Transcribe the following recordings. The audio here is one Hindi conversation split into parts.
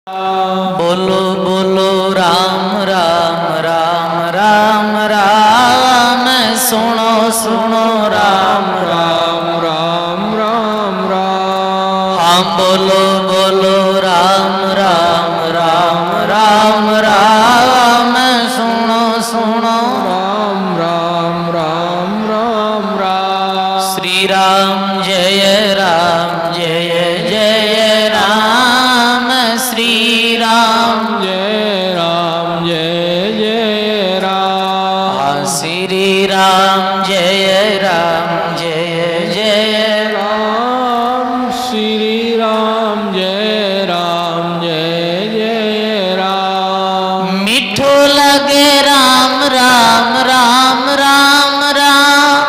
बोलो बोलो राम राम राम राम राम, सुनो सुनो राम राम राम राम राम। हाँ बोलो बोलो राम राम राम राम राम, सुनो सुनो राम राम राम राम राम। श्री राम जय राम जय जय राम, श्री राम जय राम जय जय राम। हाँ श्री राम जय राम जय जय राम श्री राम जय राम जय जय राम। मिठो लगे राम राम राम राम राम,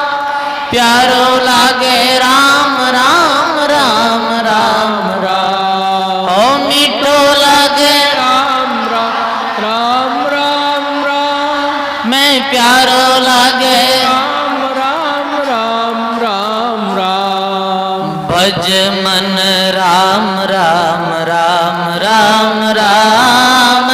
प्यारो लागे राम राम राम राम राम। ओ मिठो लगे राम राम राम राम राम। मैं प्यारो लागे राम राम राम राम राम। भज मन राम राम राम राम राम,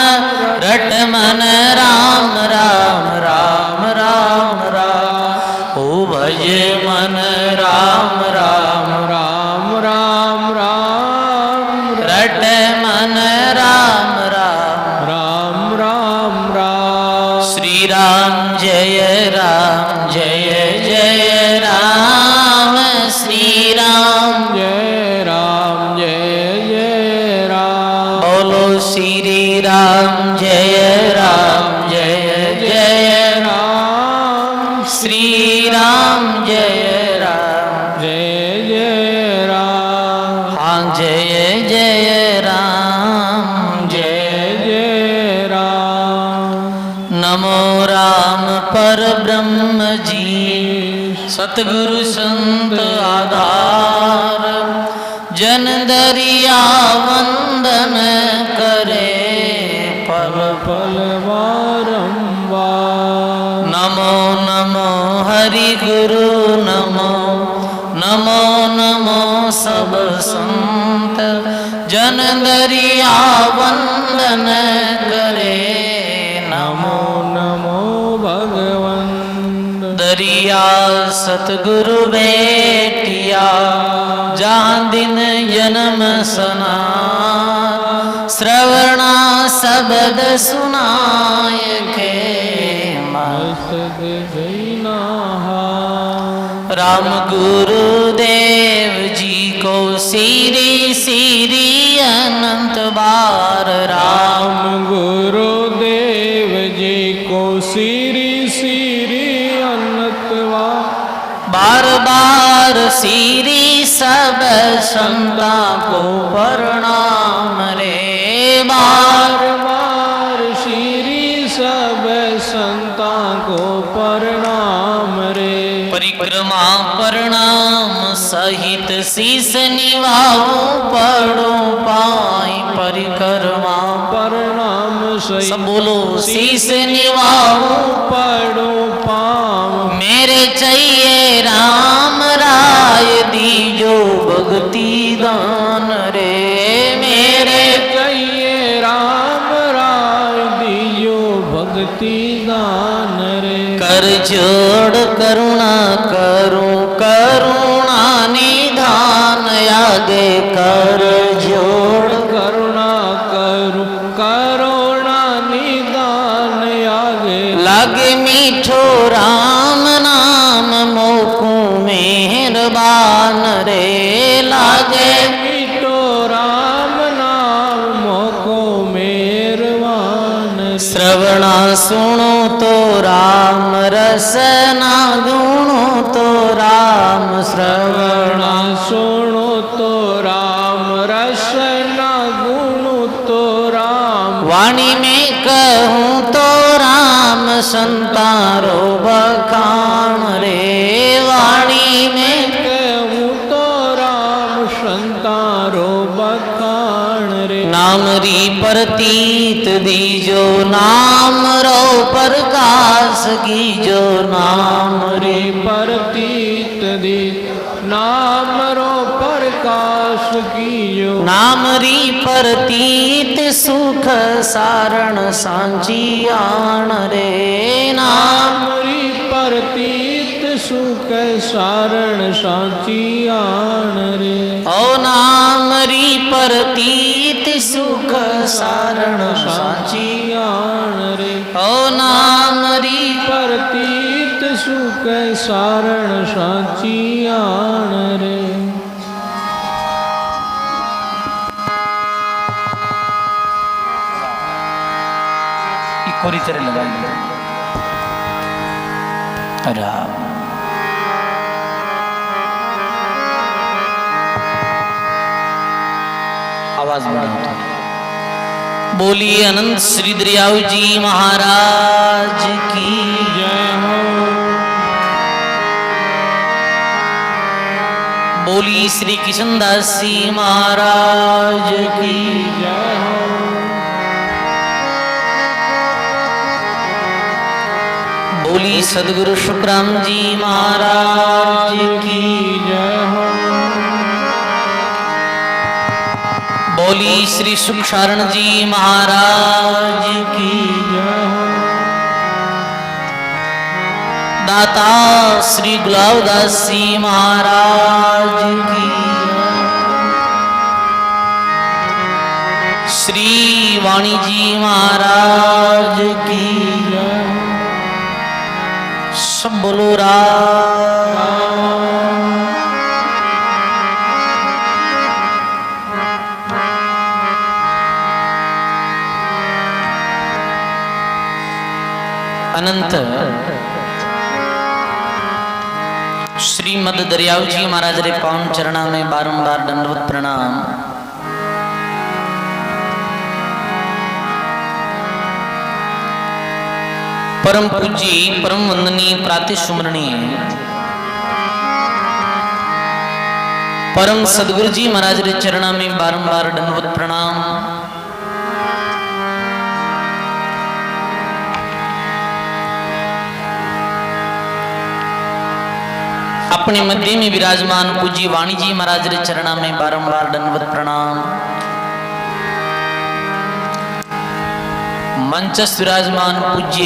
रट मन राम राम राम राम राम। ओ भज मन राम राम राम राम राम। रट मन राम राम राम राम राम। श्री राम जय जय राम, श्री राम जय राम जय जय राम। बोलो श्री राम जय जय राम श्री राम जय राम जय जय राम। हाँ जय राम जय जय राम। नमो राम पर ब्रह्म जी, सतगुरु संत आधार, जन दरिया वंदन करे पल पल बारंबार। नमो नमो हरि गुरु नमो नमो नमो सब संत, जन दरिया वंदन करे नमो नमो भगवन्। दरिया सतगुरु बेटिया, जहाँ दिन जन्म सना, श्रवणा शब्द सुनाय के मस्तक जैना। राम गुरुदेव जी को सीरी सीरी अनंत बार, राम गुरुदेव जी को सीरी सीरी अनंतवा। बार बार सीरी सब संता को प्रणाम रे, बार बार श्री सब संता को प्रणाम रे। परिक्रमा प्रणाम सहित शीस निभाओ, पढ़ो पाई परिक्रमा प्रणाम सही। सब बोलो शीस निभाओ, पढ़ो पाम। मेरे चाहिए राम राय दीजो भक्ति दान रे, मेरे चाहिए राम राय दियो भक्ति दान रे। कर जोड़ करुणा करूं करुणा निधान, आगे कर जोड़ करुणा करू करुणा निदान आगे। लागे मीठो राम नाम मोकू मेहरबान रे, लागे मीठो राम नाम मोको मेहरबान। श्रवणा सुनो तो राम रसना, गुणो तो राम श्रवणा सुनो तो राम रसना, गुणो तो राम। वाणी में कहूँ तो राम संतारो बखान रे, वाणी में कहूँ तो राम संतारो बखान रे। नाम री प्रतीत दीजो, नाम रो प्रकाश कीजो, नाम री प्रतीत दी नाम रो प्रकाश प्रकाश कीजो। नामरी प्रतीत सुख सारण सांची आण रे। नामरी प्रतीत सुख सारण सांची आण रे। ओ नामरी प्रतीत सुख सारण सांची आण रे। ओ नामरी प्रतीत सुख सारण सांची आण रे। कोरी तरह लगाई राम। आवाज बढ़ा। बोलिए अनंत श्री दरियाऊ जी महाराज की जय हो। बोली श्री कृष्णदास जी महाराज की जय हो। बोली सदगुरु शुक्राम जी महाराज की जय हो। बोली श्री सुखसारण जी महाराज की जय हो। दाता श्री गुलाबदास जी महाराज की श्री वाणी जी महाराज की सब बोलो राम। अनंत श्रीमद दरियाऊ जी महाराज रे पावन चरणा में बारंबार दंडवत प्रणाम। परम पूजी परम वंदनीय प्रातिस्मरणीय परम सदगुरु जी महाराज रे चरणा में बारंबार दंडवत प्रणाम। अपने मध्य में विराजमान पूजी वाणी जी महाराज रे चरणा में बारंबार दंडवत प्रणाम। मंचस्थ विराजमान पूज्य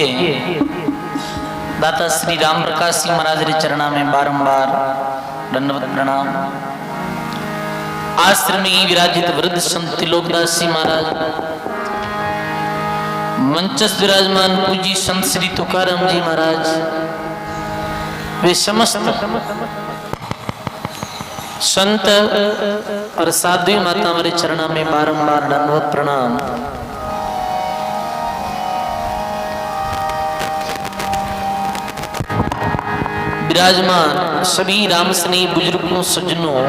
दाता श्री राम प्रकाश जी महाराज रे चरणा में बारंबार दंडवत प्रणाम। आश्रम में विराजित वृद्ध संत त्रिलोकदास जी महाराज, मंचस्थ विराजमान पूज्य संत श्री तुकाराम जी महाराज, वे समस्त संत और साध्वी माता हमारे चरणा में बारंबार दंडवत प्रणाम। विराजमान सभी राम स्नेही बुजुर्गों सज्जनों,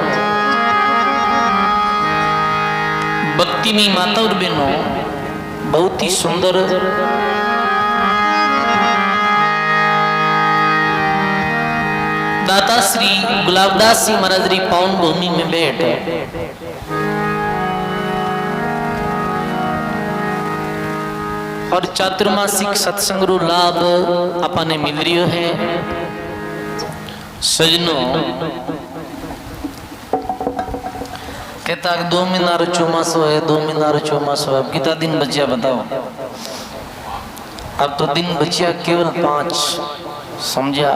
भक्ति में माता और बहनों, बहुत ही सुंदर दाता श्री गुलाबदास जी महाराज री पावन भूमि में बैठ और चातुर्मासिक सत्संग रो लाभ अपने मिल रियो है। सजनों कहता 2 महीना रो चौमासो है, 2 महीना रो चौमासो है। अब कितना दिन बचिया बताओ? अब तो दिन बचिया केवल 5, समझा?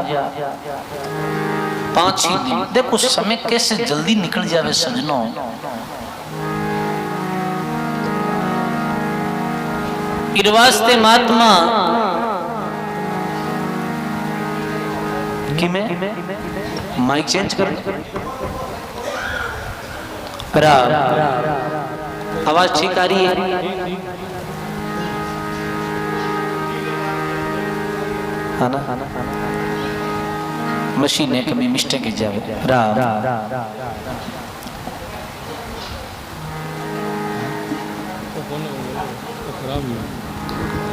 5 ही दिन। देखो समय कैसे जल्दी निकल जावे सजनों। इस वास्ते महात्मा कि मैं माइक चेंज कर आवाज ठीक आ रही है? हाँ ना? मशीन है कभी मिस्टेक जावे।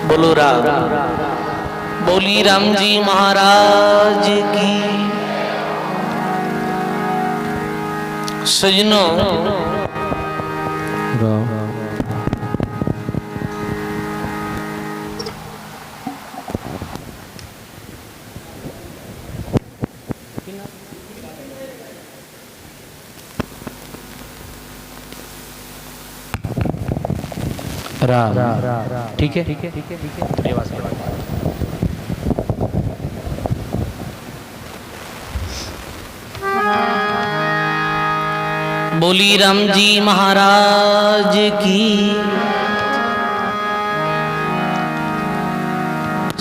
बोलो राम। बोली राम जी महाराज की। सजनों राम। ठीक है। बोली राम जी महाराज की।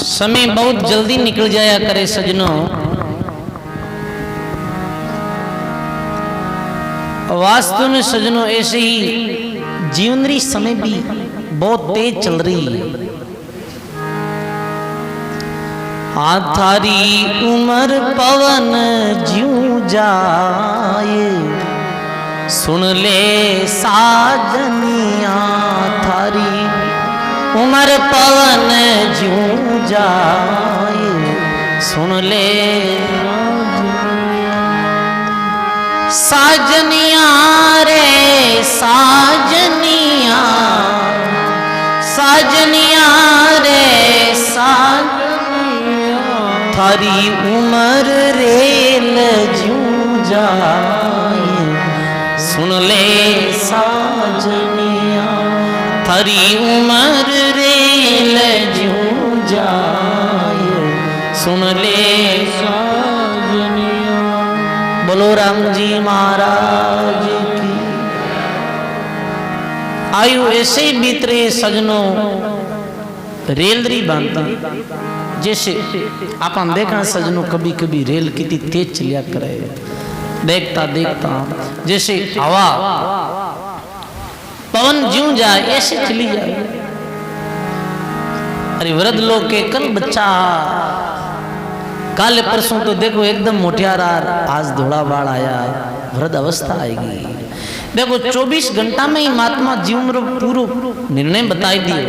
समय बहुत जल्दी निकल जाया करे सजनों। वास्तव में सजनों ऐसे ही जीवनरी समय भी बहुत तेज चल रही है। थारी उम्र पवन ज्यों जाए, सुन ले साजनिया। थारी उम्र पवन ज्यों जाए, सुन ले साजनिया रे साजनिया। साजनिया रे साजनिया, थारी उम्र रेल ज्यों जाए, सुन ले साजनिया। थारी उम्र रेल ज्यों जाए, सुन ले साजनिया। बोलो राम जी महाराज की। आयु ऐसे ही बीत रहे सजनों, रेलदरी बांधती जैसे आप देखना सजनों, कभी कभी रेल कितनी तेज चलिया करे। देखता देखता जैसे हवा पवन ज्यों जाए ऐसे चली जाए। अरे वृद्ध लोग के कल बच्चा, काले परसों तो देखो एकदम मोटियार, आज धोड़ा बाढ़ आया, वृद्ध अवस्था आएगी। देखो 24 घंटा में ही महात्मा जीवन पूरा निर्णय बताई दिए।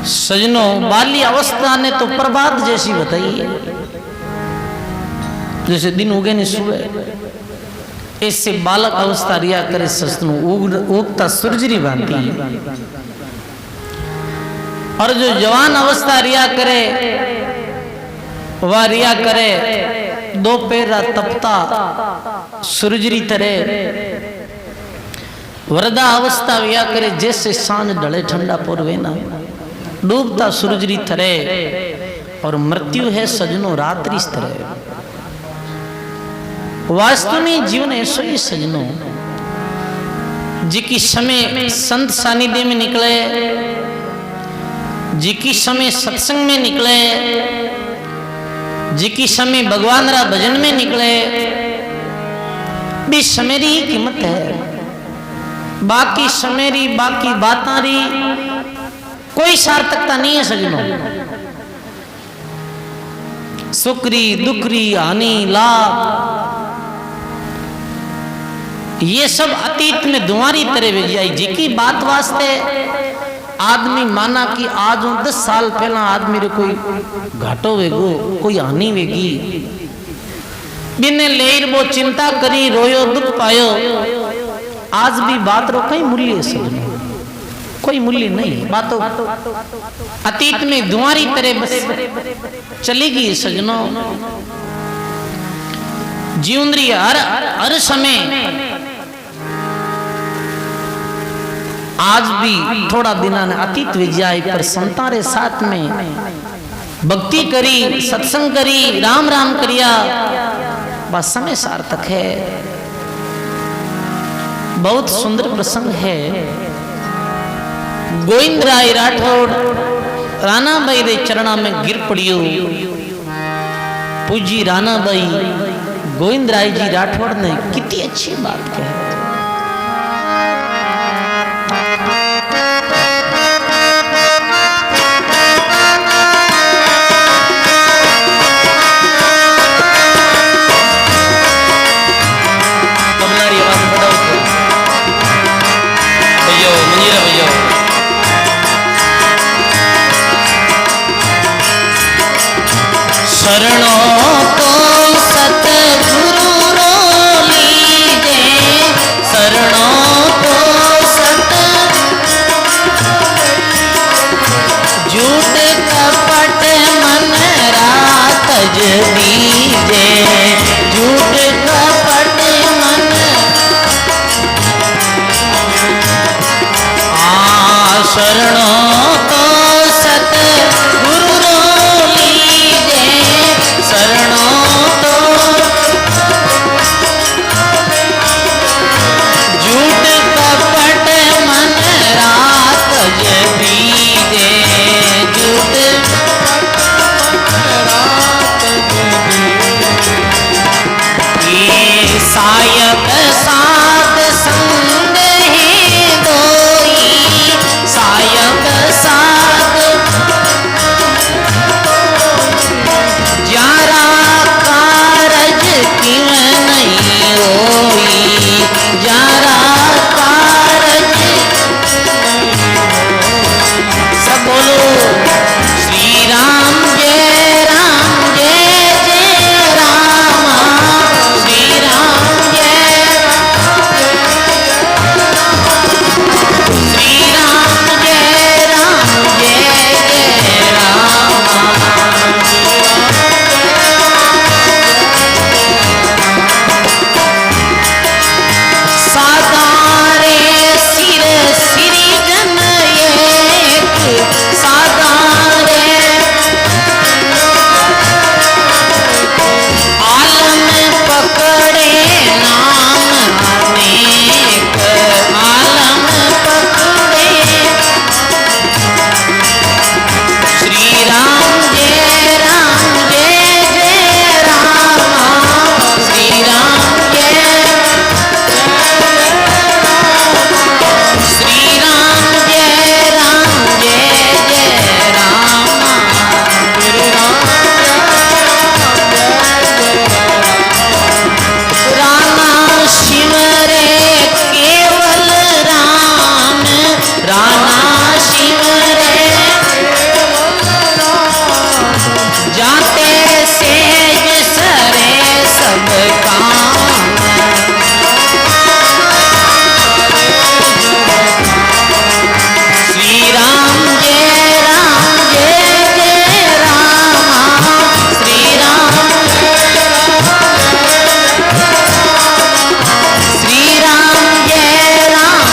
सजनों बाली अवस्था ने तो प्रभात जैसी बताई है, जैसे दिन उगे नहीं सुबह, इससे बालक अवस्था रिया करे सजनों, उगता सूरज नहीं बांधती। और जो जवान अवस्था रिया करे वह रिया करे दोपहर तपता सूरजरी तरह। वृद्धा अवस्था रिया करे जैसे सांझ ढले ठंडा पूर्वे ना, डूबता सूरजरी तरह। और मृत्यु है सजनों रात्रि तरह। वास्तव में जीवन ऐसो ही सजनों, जी की समय संत सानिध्य में निकले, जी की समय सत्संग में निकले, जी की समय भगवान रा भजन में निकले, भी समय री कीमत है। बाकी समय री बाकी बातां री कोई सार्थकता नहीं है सजनों। सुखरी दुखरी हानि लाभ ये सब अतीत में दुआरी तरह वे जाई। जी की बात वास्ते आदमी माना कि आज 10 साल पहला आदमी रे कोई घाटो वेगो, कोई हानि वेगी, बिने लेर वो चिंता करी, रोयो दुख पायो। आज भी बात रो कई मूल्य है सजनों, कोई मूल्य नहीं। बातों अतीत में दुआरी तरह बस चलेगी सजनों। जीवनरी हर समय आज भी थोड़ा दिना ने अतीत विजय पर संतारे साथ में भक्ति करी, सत्संग करी, राम राम करिया, बस समय सार्थक है। बहुत सुंदर प्रसंग है। गोविंद राय राठौड़ रानाबाई दे चरणा में गिर पड़ियो। पूजी रानाबाई गोविंद राय जी राठौड़ ने कितनी अच्छी बात कही। शरणों को सतगुरु रो लीजे, शरणों को सत झूठ कपट मन रात दीजे, झूठ कपट मन शरणों तो सतगुरु रो लीजे, शरणों तो झूठ कपट मन रात बीजे, झूठ ये सायक साध संग ही दोई, सायक साध जारा कारज क्यों नहीं होई, जारा कारज सब बोलो श्री राम जय राम, श्री राम जय श्री राम जय सादारे सिर श्री जन एक, सादारे आलम पकड़े नाम अनेक, आलम पकड़े श्री राम जय राम, श्री राम जय श्री राम जय रामा शिव रे केवल राम, रामा शिव रे जाते सेज सरे सब काम, श्री राम जय राम, श्री राम श्री राम जय राम,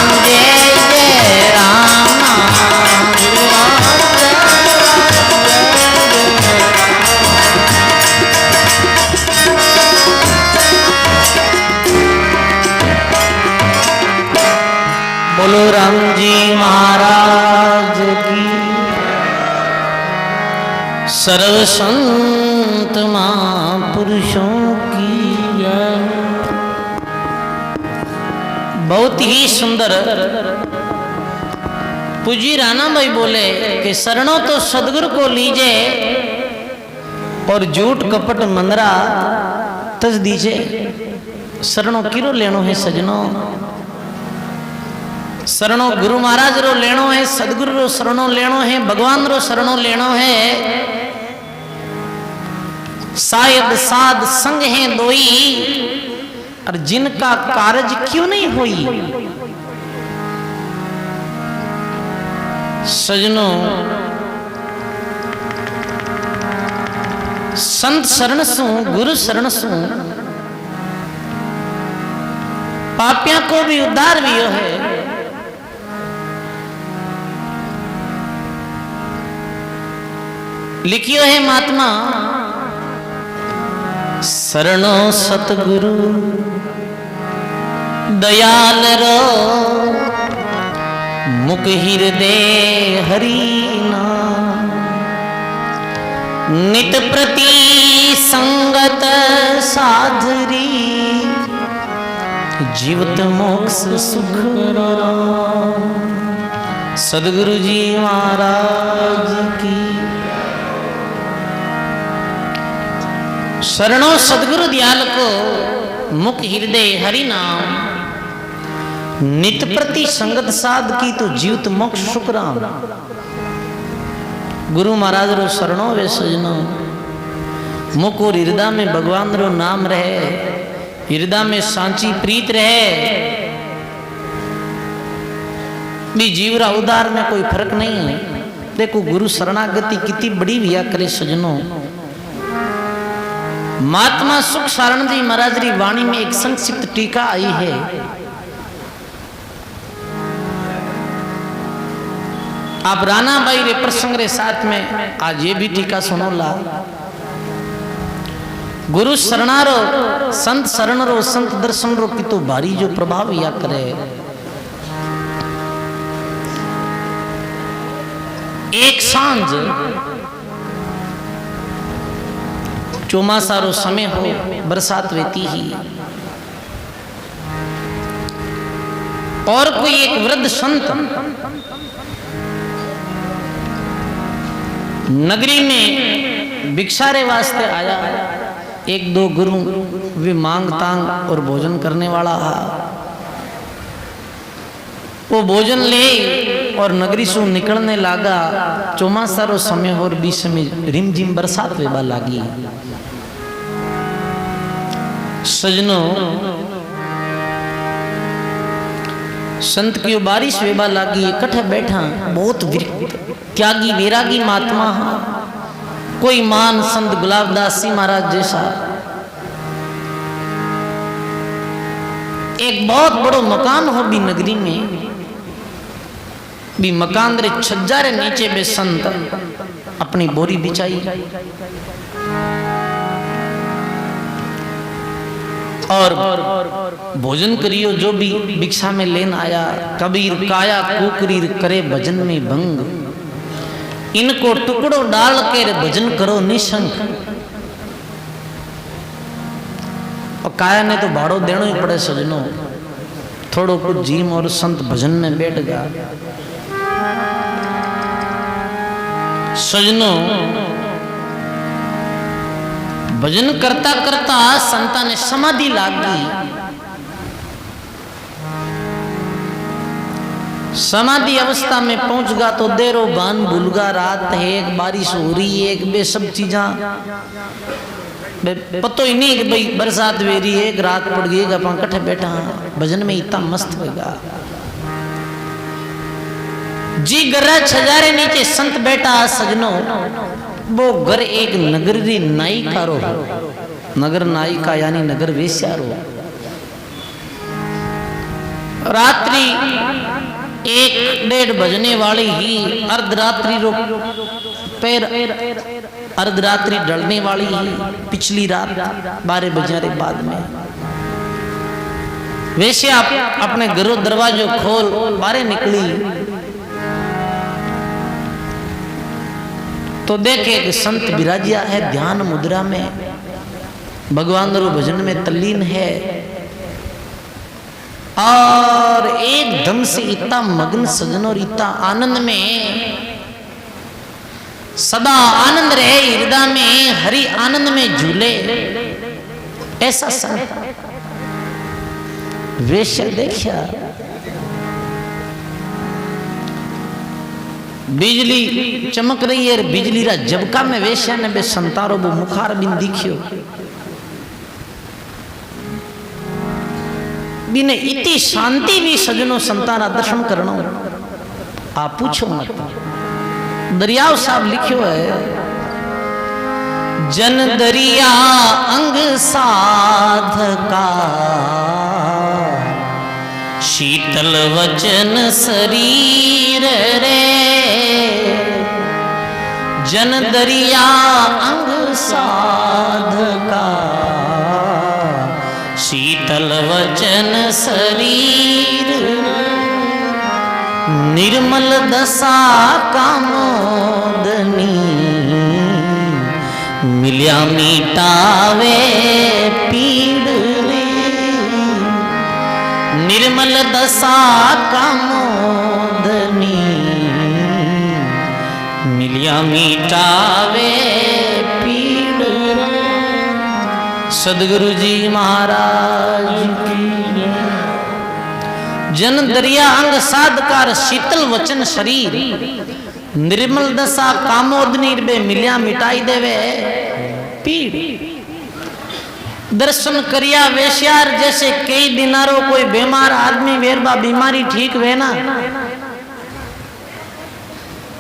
बोलो राम जी महाराज की, सर्व संत महापुरुषों की जय। बहुत ही सुंदर पूजी राणा भाई बोले कि शरणों तो सदगुरु को लीजे और झूठ कपट मंदरा तज दीजे। शरणों किरो लेनो है सजनों, शरणों गुरु महाराज रो लेनो है, सदगुरु रो शरणों लेनो है, भगवान रो शरणों लेनो है। शायद साध संग है दोई, और जिनका कारज क्यों नहीं होई। सजनों संत शरण सु, गुरु शरण सु पापिया को भी उद्धार भी है। लिखियो है महात्मा, शरणो सतगुरु दयाल रो, मुख हृदय हरि नाम। नित प्रति संगत साधरी, जीवत मोक्ष सुख राम। सदगुरु जी महाराज की। शरणों सदगुरु दयाल को, मुख हृदय हरि नाम। नित प्रति संगत साध की, तो जीवत मोक्ष सुख राम। गुरु महाराज रो शरणों वे सजनों, मुख और हृदय में भगवान रो नाम रहे, हृदय में सांची प्रीत रहे, भी जीवरा उदार में कोई फर्क नहीं। देखो गुरु शरणागति कितनी बड़ी विया करे सजनों। महात्मा सुख सारण जी महाराज री वाणी में एक संक्षिप्त टीका आई है। आप राणा बाई रे प्रसंग रे साथ में आज ये भी टीका सुनो ला। गुरु शरणारो संत शरण रो संत दर्शन रो की तो भारी जो प्रभाव या करे। एक सांझ चौमासा रो समय हो, बरसात वेती ही और कोई एक वृद्ध संत नगरी में भिक्षा रे वास्ते आया। एक दो गुरु वे मांग तांग और भोजन करने वाला है। वो भोजन ले और नगरी से निकलने लगा। चौमासा रो समय और बीच में रिमझिम बरसात वेबा लागी। सजनों संत की बारिश वेबा लागी, इकट्ठे बैठा बहुत त्यागी वैरागी महात्मा है। कोई मान संत गुलाबदास जी महाराज जैसा। एक बहुत बड़ो मकान हो भी नगरी में, भी मकान रे छज्जा रे नीचे बे संत अपनी बोरी बिछाई और भोजन करियो। जो भी भिक्षा में लेन आया, कबीर काया कुकरीर करे भजन में भंग। इनको टुकड़ो डाल के भजन करो निशंक। और काया ने तो भाड़ो देना ही पड़े सजनों। थोड़ो कुछ जीम और संत भजन में बैठ गया। सजनों भजन करता करता संता ने समाधि लागी। समाधि अवस्था में पहुंच गा तो देरो बान भूलगा। रात है, एक बारिश हो रही है, एक बे सब चीजा पतो ही नहीं कि भाई बरसात वेरी है, एक रात पड़ गई। अपन कट्ठे बैठा भजन में इतना मस्त होगा। जी गर्रा छजारे नीचे संत बैठा। सजनों वो घर एक नगरी नायिका रो, नगर नायिका यानी नगर वेश्या रो। रात्रि 1-1:30 बजने वाली ही अर्धरात्रि रो पैर अर्धरात्रि ढलने वाली ही पिछली रात 12 बजे बाद में वैसे आप अपने घरों दरवाजों खोल बाहर निकली तो देखे कि संत विराजिया है ध्यान मुद्रा में, भगवान रो भजन में तल्लीन है और एकदम से इतना मग्न सजन और इतना आनंद में, सदा आनंद रहे हृदय में, हरि आनंद में झूले, ऐसा संत वेश्या देखा। बिजली चमक रही है, बिजली रा जबका में वेश्या ने बे संतारो वो मुखार बिन दिखियो बिने इतनी शांति भी सजनों संताना दर्शन करना। आप पूछो मत, दरियाव साहब लिखियो है, जन दरिया अंग साधका शीतल वचन शरीर रे, जन दरिया अंग साधका शीतल वचन शरीर, निर्मल दशा कामोदनी मिल्या मिटावे पीड़ रे, निर्मल दशा कामोदनी मिल्या मिटावे पीड़ रे। सदगुरु जी महाराज की। जन दरिया अंग साधकार शीतल वचन शरीर, निर्मल दशा कामोदनी बे मिल्या मिटाई देवे पीड़। दर्शन करिया वेश्यार जैसे कई दिनारो कोई बीमार आदमी वेरबा बीमारी ठीक वे ना,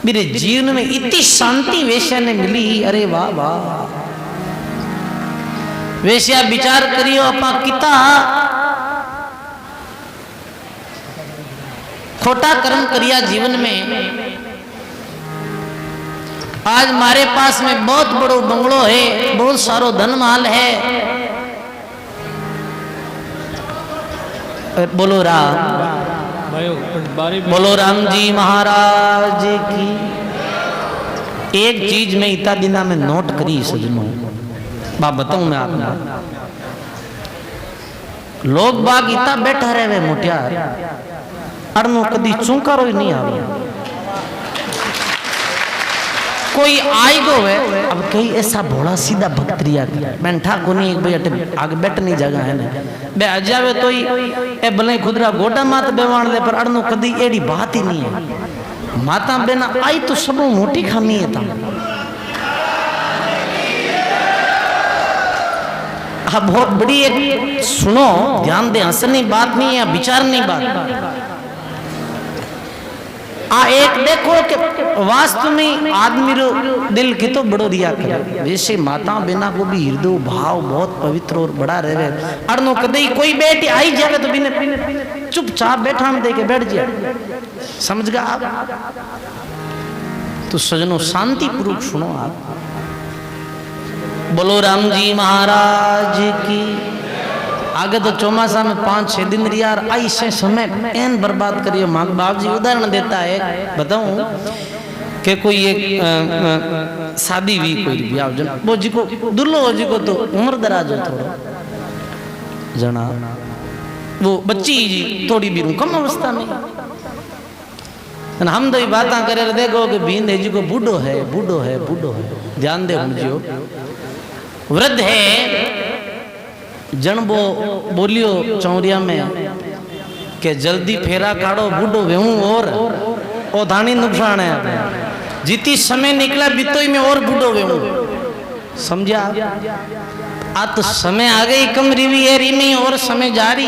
मेरे जीवन में इतनी शांति वेश्या ने मिली। अरे वाह वाह, वेश्या विचार करियो अपा किता खोटा कर्म करिया जीवन में, आज हमारे पास में बहुत बड़ो बंगलो है, बहुत सारो धन माल है। बोलो राम, बोलो राम जी महाराज की। एक चीज में इतना दिना में नोट करी सजनों, बात बताऊं मैं आपको। लोग बाग इतना बैठा रहे वे मोटियार, अड़नो कदी चूंकारो ही नहीं आवे। कोई आई गो वे, अब कई ऐसा भोला सीधा भक्तरिया बैठा को नहीं, भाई अटे आगे बैठने जगह है ना बे अजावे तो ही ए भले खुदरा गोटा मात बेवाण ले, पर अड़नो कदी एड़ी बात ही नहीं है। माता बेना आई तो सब मोटी खामी है। अब बहुत बड़ी एक सुनो, ध्यान दे, हंसनी बात नहीं है, विचारनी बात। एक देखो कि वास्तव में आदमी रो दिल की तो बड़ो रिया करे। वैसे माता बिना को भी हृदय भाव बहुत पवित्र और बड़ा रहे। अड़नो कदई कोई बेटी आई जावे तो बिना चुपचाप बैठा दे के बैठ जाए, समझ गया आप? तो सजनों शांति पूर्वक सुनो आप। बोलो राम जी महाराज की। आगे तो चौमासा में 5-6 दिन यार ऐसे समय एन बर्बाद करियो। माँ बाप जी उदाहरण देता है, बताऊं कि कोई एक शादी हुई, कोई ब्याह जन वो जी को दुल्लो हो जी को तो उम्र दराज हो थोड़ा जना, वो बच्ची जी थोड़ी भी कम अवस्था में। हम तो बात करे देखो कि बीन जी को बूढ़ो है, बूढ़ो है, बूढ़ो है। ध्यान दे जो वृद्ध है जन वो बोलियो चौरिया में कि जल्दी फेरा काढ़ो बूढ़ो वेहूं और ओ धानी नुकसान है। जीती समय निकला बितोई में और बूढ़ो वेहूं, समझा? आ तो समय आ गई कम रिवी है रिमी और समय जारी,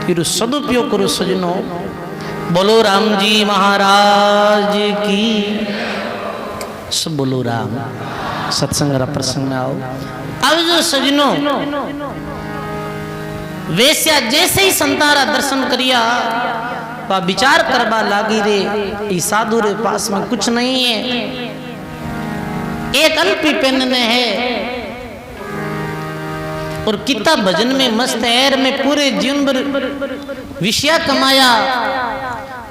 फिर सदुपयोग करो सजनों। बोलो राम जी महाराज की। सब बोलो राम। सत्संग प्रसंग में आओ। अब जो सजनों वैश्या जैसे ही संतारा दर्शन करिया वह विचार करवा लागी रे, इस साधु रे पास में कुछ नहीं है, एक अल्पी पहनने है और कितना भजन में मस्त ऐर में पूरे जीवन भर विषया कमाया,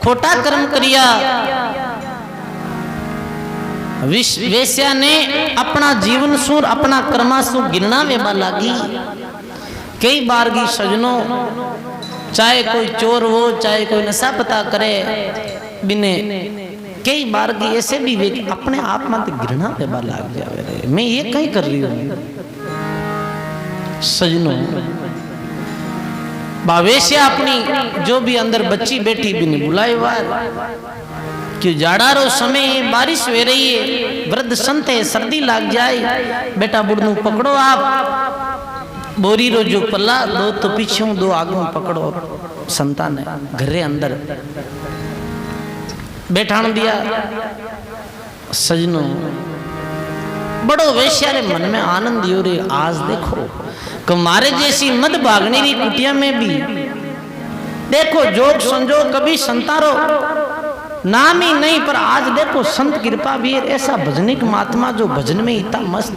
खोटा कर्म करिया। वेश्या ने अपना जीवन सूर अपना कर्मासु गिरना वेबा लागी। कई बार की सजनों, चाहे कोई चोर हो, चाहे कोई नशा पता करे बिने, कई बार की ऐसे भी वे अपने आप में गिरना वेबा लाग जावे। मैं ये कहीं कर रही हूँ सजनों। बावेश्या अपनी जो भी अंदर बच्ची बैठी बिने बुलाए वार कि जाड़ा रो समय बारिश हो रही है, वृद्ध संत है, सर्दी लाग जाए, बेटा बुढ़नू पकड़ो आप बोरी रो जो पल्ला, दो तो पीछे दो आगू पकड़ो। संतान है घरे अंदर बैठान दिया। सजनों बड़ो वैश्या रे मन में आनंद यो रे। आज देखो कमारे जैसी मद भागने की कुटिया में भी देखो जोग संजोग कभी संतारो नाम ही नहीं, पर आज देखो संत कृपा भी ऐसा भजनिक महात्मा जो भजन में इतना मस्त,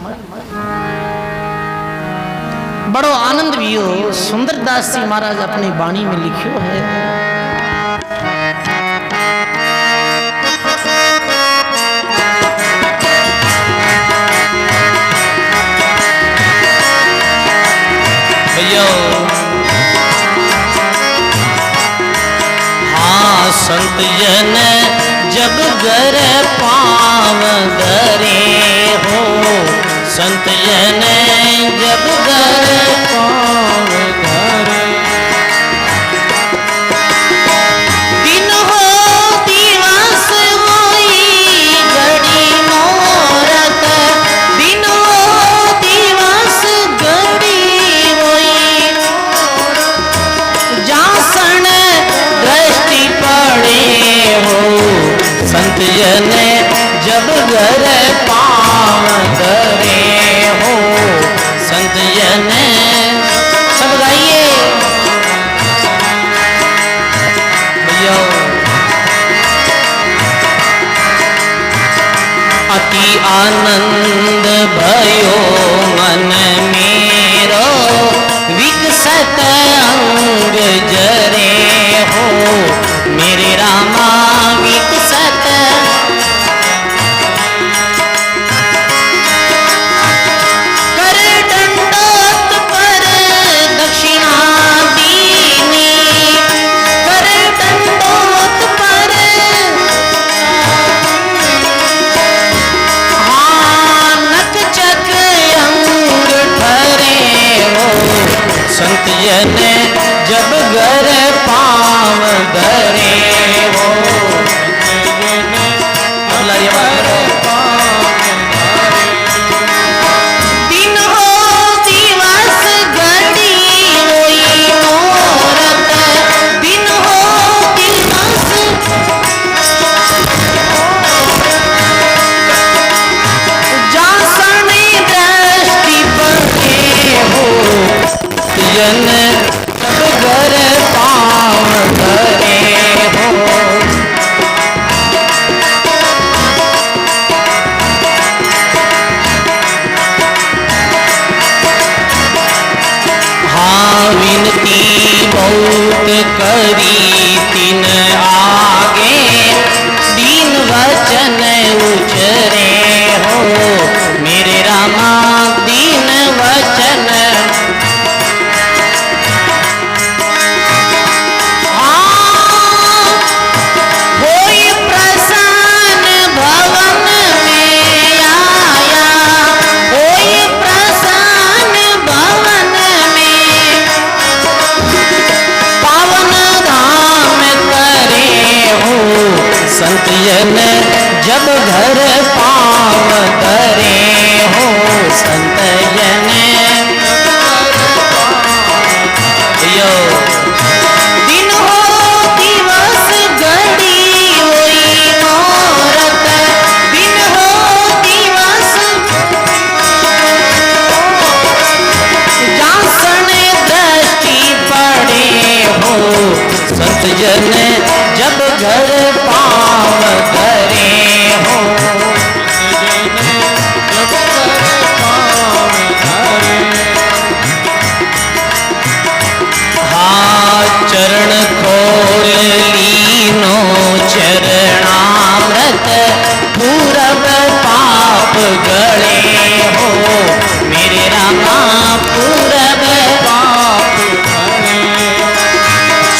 बड़ो आनंद भी हो। सुंदरदास जी महाराज अपनी वाणी में लिखियो है, भैया हाँ संत जन जब घर पाव धरे हो, संत जन जब घर पाव धरे, दिन हो दिवस होई घड़ी मोरत, दिन हो दिवस घड़ी होई जासन दृष्टि पड़े हो, संत जन जब घर पाव धरे हो, संत जन। सब गाइए भैया। अति आनंद भयो मन मेरो विकसत अंग जरे हो मेरे रामा विकसत कर दंडोत पर दक्षिणा दीनी कर दंडोत पर नक चक अंग ठरे हो संत जन जब घर पाव धरे हो दिन हो दिवस घड़ी होई मोरत दिन हो दिवस जासने दृष्टि पड़े हो जन तब घर पाव धरे हो हाँ विनती बहुत करी तिन आगे दीन वचन उचरे हो मेरे रामा दीन वचन होई प्रसन्न भवन में आया होई प्रसन्न भवन में पावन धाम करे हो संत जन जब घर पाव धरे हो संत जन यो दिन हो दिवस घड़ी होई मोरत दिन हो दिवस जासने दृष्टि पड़े हो संत जन जब घर पाव धरे हो हाँ चरण खोल लीनो चरणामृत पूरब पाप गले हो मेरे रामा पूरब पाप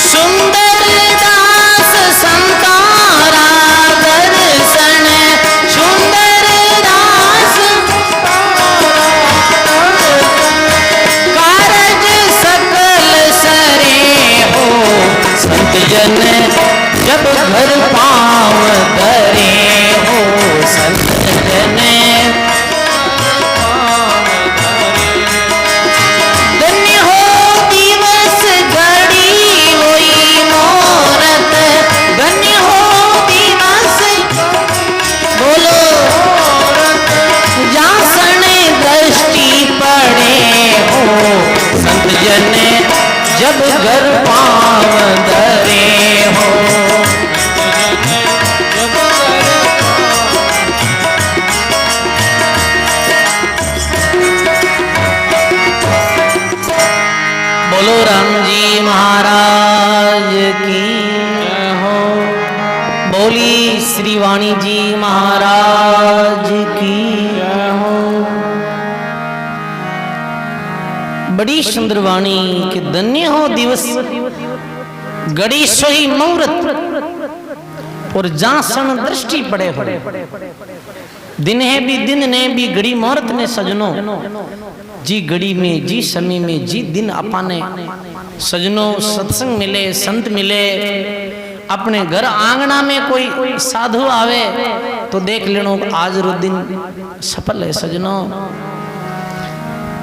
सुंदर दास संतारा दर्शन सुंदर दास कारज सकल सरे हो संत जन जब घर पाव धरे हो संत जन धन्य हो दिवस घड़ी होई मोरत धन्य हो दिवस बोलो जासने दृष्टि पड़े हो संत जन जब घर पाव धरे हो बोलो राम जी महाराज की जय हो बोली श्री वाणी जी महाराज की जय हो बड़ी सुंदर वाणी के धन्य हो दिवस घड़ी सोई मुहूर्त और जासन दृष्टि पड़े हो दिन है भी दिन ने भी घड़ी मुहूर्त ने सजनो जी घड़ी में जी समय में जी दिन अपाने सजनो सत्संग मिले संत मिले अपने घर आंगना में कोई साधु आवे तो देख लेनो आज रो दिन सफल है सजनो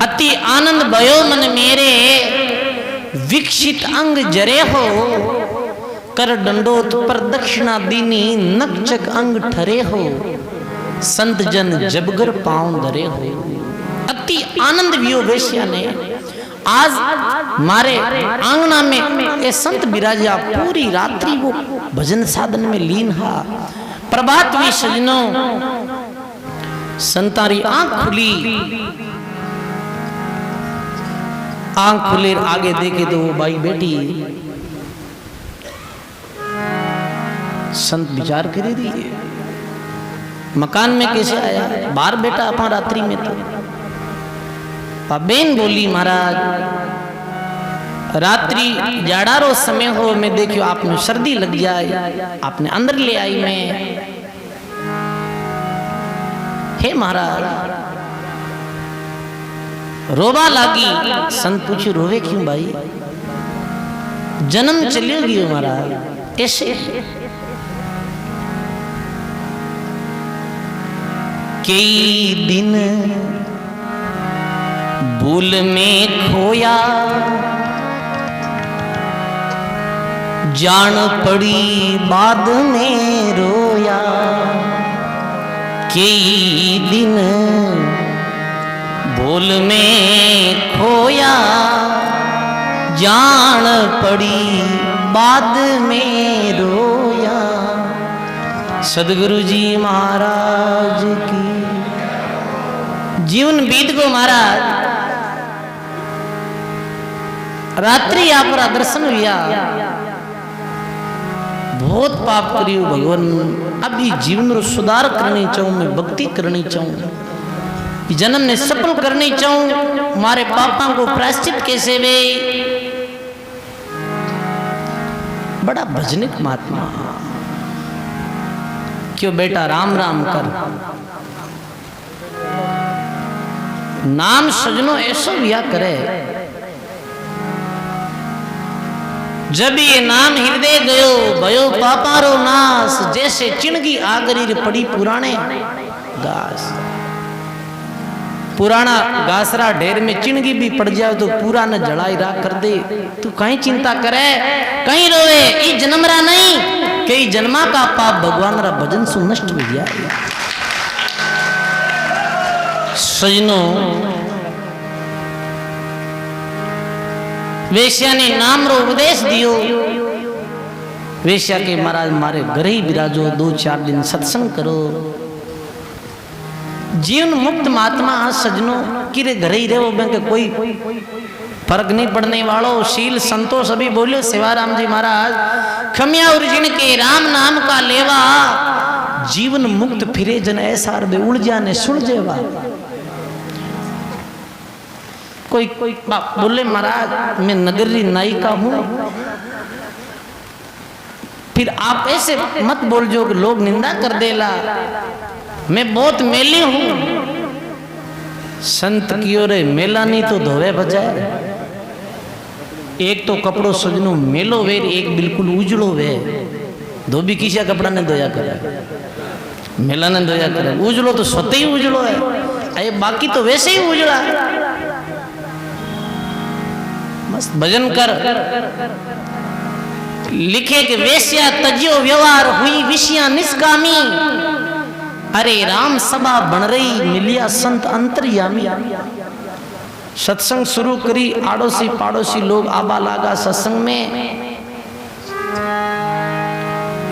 अति आनंद भयो मन मेरे विकसित अंग जरे हो कर दंडोत पर दक्षिणा दीनी नकचक अंग ठरे हो संत जन जबगर पांव धरे हो अति आनंद वियो वेश्या ने आज मारे आंगना में ये संत बिराजा पूरी रात्रि वो भजन साधन में लीन हा प्रभात भी सजनो संतारी आंख खुली, आंख खुले आगे देखे तो वो बाई बैठी। संत विचार करे रही है, मकान में कैसे आया, बाहर बैठा अपना रात्रि में। तो बेन बोली महाराज रात्रि जाड़ारो समय हो, मैं देखियो आपने सर्दी लग जाए, आपने अंदर ले आई मैं। हे महाराज रोबा लागी। संत पूछे रोवे क्यों भाई, जन्म चलियो गयो महाराज ऐसे। कई दिन भूल में खोया, जान पड़ी बाद में रोया। कई दिन भूल में खोया, जान पड़ी बाद में रोया। सदगुरु जी महाराज की जीवन बीत को महाराज। रात्रि आप दर्शन हुआ, बहुत पाप करियो भगवान, अभी जीवन रो सुधार करनी चाहूं, मैं भक्ति करनी चाहूं, जन्म ने सफल करनी चाहूं, मारे पापा को प्रायश्चित कैसे वे। बड़ा भजनिक महात्मा क्यों बेटा, राम राम कर नाम सजनो ऐसो विया करे। जब ये नाम हृदय गयो, भयो पापारो नाश। जैसे चिणगी आगरी पड़ी पुराने घास, पुराना घासरा ढेर में चिणगी भी पड़ जाए तो पूरा न जड़ाई राख कर दे। तू कहीं चिंता करे, कहीं रोवे, ई जन्मरा नहीं, कई जन्मा का पाप भगवान रा भजन सु नष्ट हो जाए। सजनो वेश्या ने नाम रो उपदेश दियो। वेश्या के महाराज मारे घर ही विराजो, 2-4 दिन सत्संग करो। जीवन मुक्त महात्मा सजनो किरे घर ही रहो, मैं कोई फर्क नहीं पड़ने वालों। शील संतोष अभी बोलो सेवाराम जी महाराज, खमिया उर्जिन के राम नाम का लेवा, जीवन मुक्त फिरे जन ऐसा उलझा ने सुलझेवा। कोई बोले महाराज मैं नगरी नायिका हूं, फिर आप ऐसे मत बोल जो कि लोग निंदा कर देला, मैं बहुत मेली हूं। संत की ओर मेला नहीं तो धोवे बजाए। एक तो कपड़ो सजनो मेलो वे, एक बिल्कुल उजड़ो वे। धोबी किसा कपड़ा ने धोया करे, मेला ने धोया करे। उजड़ो तो स्वतः ही उजड़ो है, अरे बाकी तो वैसे ही उजड़ा है। मस्त भजन कर। लिखे कि वेश्या तजियो व्यवहार, हुई विषया निष्कामी। अरे राम सभा बन रही, मिलिया संत अंतर्यामी। सत्संग शुरू करी, आड़ोसी पाड़ोसी लोग आबा लागा सत्संग में।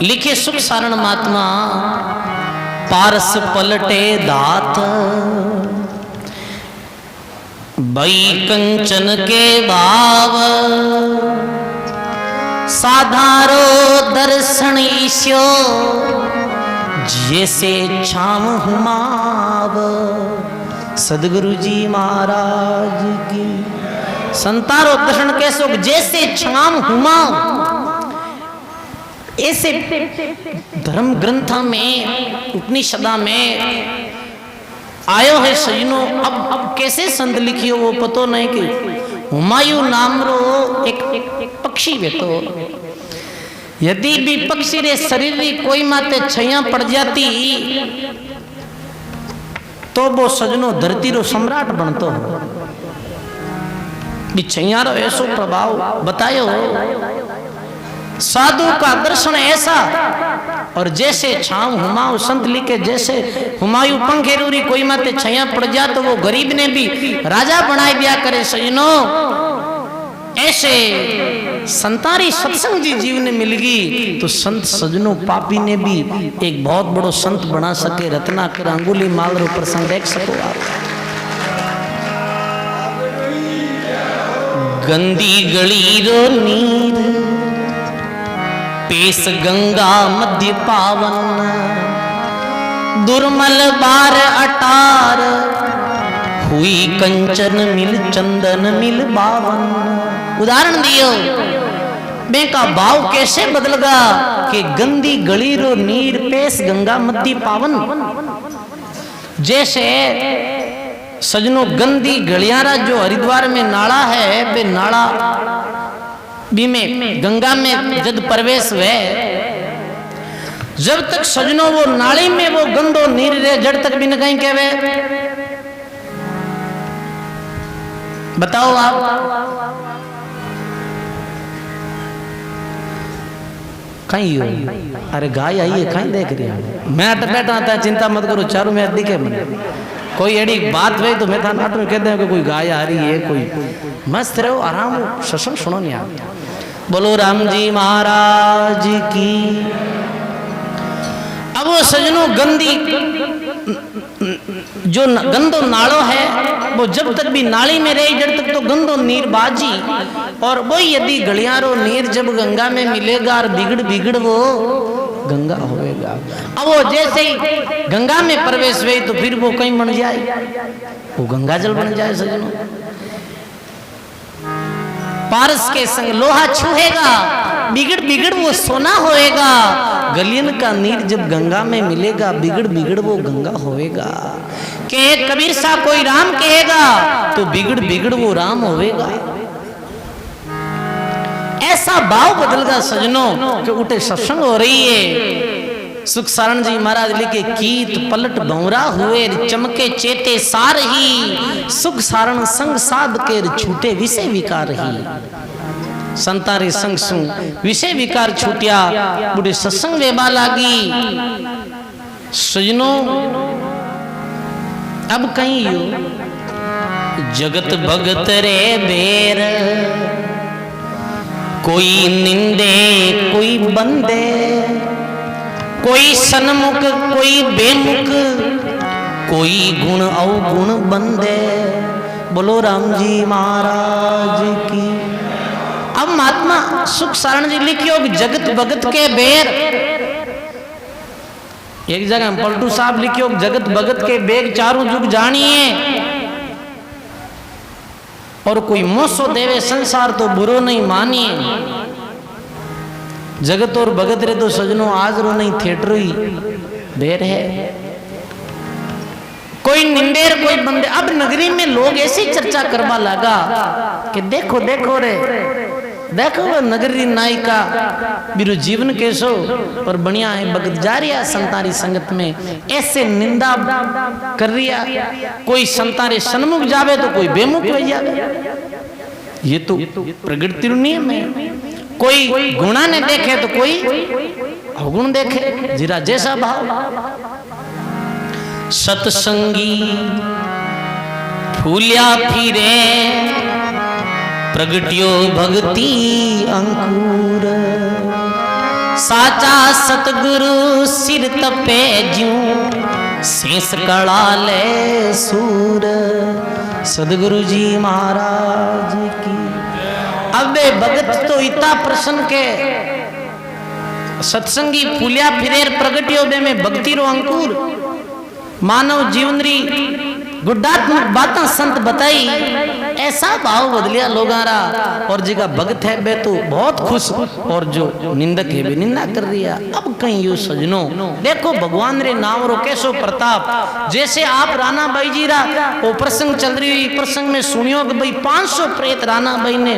लिखे सुख सारण महात्मा, पारस पलटे दात, बई कंचन के भाव, साधारो दर्शन ईश्यो, जैसे छाम हुमाव। सदगुरु जी महाराज की संतारो दर्शन कैसो, जैसे छाम हुमाव। ऐसे धर्म ग्रंथ में उपनिषदा में आयो है सजनो। अब कैसे संत लिखियो वो पतो नहीं कि हुमायूं नाम रो एक पक्षी बेतो, यदि भी पक्षी रे शरीर री कोई माते छैया पड़ जाती तो वो सजनो धरती रो सम्राट बनतो। छैया रो ऐसो प्रभाव बतायो। साधु का दर्शन ऐसा, और जैसे छाव हुमायूं संत लिखे, जैसे हुमायूं पंखेरूरी कोई माते छैया पड़ जा तो वो गरीब ने भी राजा बनाए दिया करे सजनो। ऐसे संतारी सत्संग जी जीवन मिल गई तो संत सजनों पापी ने भी एक बहुत बड़ो संत बना सके। रत्नाकर अंगुली माल रो प्रसंग देख सको आप। गंदी गली रो नीर पेश गंगा मध्य पावन, दुर्मल बार अटार हुई कंचन मिल चंदन मिल बावन। उदाहरण दियो बे का भाव कैसे बदलगा कि गंदी गली रो नीर पेश गंगा मध्य पावन। जैसे सजनों गंदी गलियारा जो हरिद्वार में नाला है वे नाला भी में गंगा में जब प्रवेश हुए जब तक सजनों वो नाली में वो गंदो नीर रे जड़ तक भी न कहीं कहवे। बताओ आप कहीं हो? अरे गाय आई है कहीं देख रही है। मैं अट बैठा आता है चिंता मत करो चारों में दिखे मैंने कोई एड़ी बात हुई तो मैं था नाट में कहते हैं कि कोई गाय आ रही है कोई मस्त रहो आराम सत्संग सुनो नहीं आप। बोलो राम जी महाराज की। अब वो सजनों गंदी जो गंदो नालो है वो जब तक भी नाली में रही जब तक तो गंदो नीर बाजी और वो यदि गलियारो नीर जब गंगा में मिलेगा और बिगड़ बिगड़ वो गंगा होएगा। अब वो जैसे ही गंगा में प्रवेश हुई तो फिर वो कहीं बन जाए वो गंगा जल बन जाए। सजनों पारस के संग लोहा छूहेगा बिगड़ बिगड़ वो सोना होएगा। गलियन का नीर जब गंगा में मिलेगा बिगड़ बिगड़ वो गंगा होएगा। के कबीर सा कोई राम कहेगा तो बिगड़ बिगड़ वो राम होएगा। ऐसा भाव बदलगा सजनों कि उठे सत्संग हो रही है। सुख सारण जी महाराज लिखे कीत पलट भौरा हुए चमके चेते सार ही सुख सारण संग साध के छूटे विषय विकार ही। संतारे संग सुन विषय विकार छूटिया बुढ़े सत्संग वेबा लागी। सजनों अब कहीं यो जगत भगत रे बेर कोई निंदे कोई बंदे कोई सन्मुख कोई बेमुख कोई गुण अवगुण बंदे। बोलो राम जी महाराज की। अब महात्मा सुख सारण जी लिखियो जगत भगत के बेर। एक जगह पलटू साहब लिखियो जगत भगत के बेग चारों जुग जानिए और कोई मोसो देवे संसार तो बुरो नहीं मानिए। जगत और भगत रे तो सजनों आज रो नहीं थिएटर ही बेर है। कोई निंदेर कोई बंदे। अब नगरी में लोग ऐसी चर्चा करवा लगा कि देखो देखो रे देखो वो नगरी नायिका बिरु जीवन कैसो पर बढ़िया है भगत जा रही है संतारी संगत में ऐसे निंदा कर रिया। कोई संतारे सन्मुख जावे तो कोई बेमुख हो जावे। ये तो प्रकृति नियम है। कोई गुणा ने देखे तो कोई अवगुण देखे जीरा जैसा भाव। सत्संगी फूलिया फिरे प्रगटियो भक्ति अंकुर साचा सतगुरु सिर तपे ज्यों शेष कड़ा ले सूर। सदगुरु जी महाराज की। अब वे भगत तो इतना प्रसन्न के सत्संगी फूलिया फिरेर प्रगटियो बे में भक्ति रो अंकुर मानव जीवन री गुड्डात्मक बातें संत बताई। ऐसा भाव बदलिया लोगारा और जिका भगत है बे तो बहुत खुश और जो निंदक है बे निंदा कर दिया। अब कहीं यो सजनों देखो भगवान रे नाम रो कैसो प्रताप। जैसे आप राणा बाई जी रा वो प्रसंग चल रही हुई प्रसंग में सुनियो कि भाई 500 प्रेत राणा बाई ने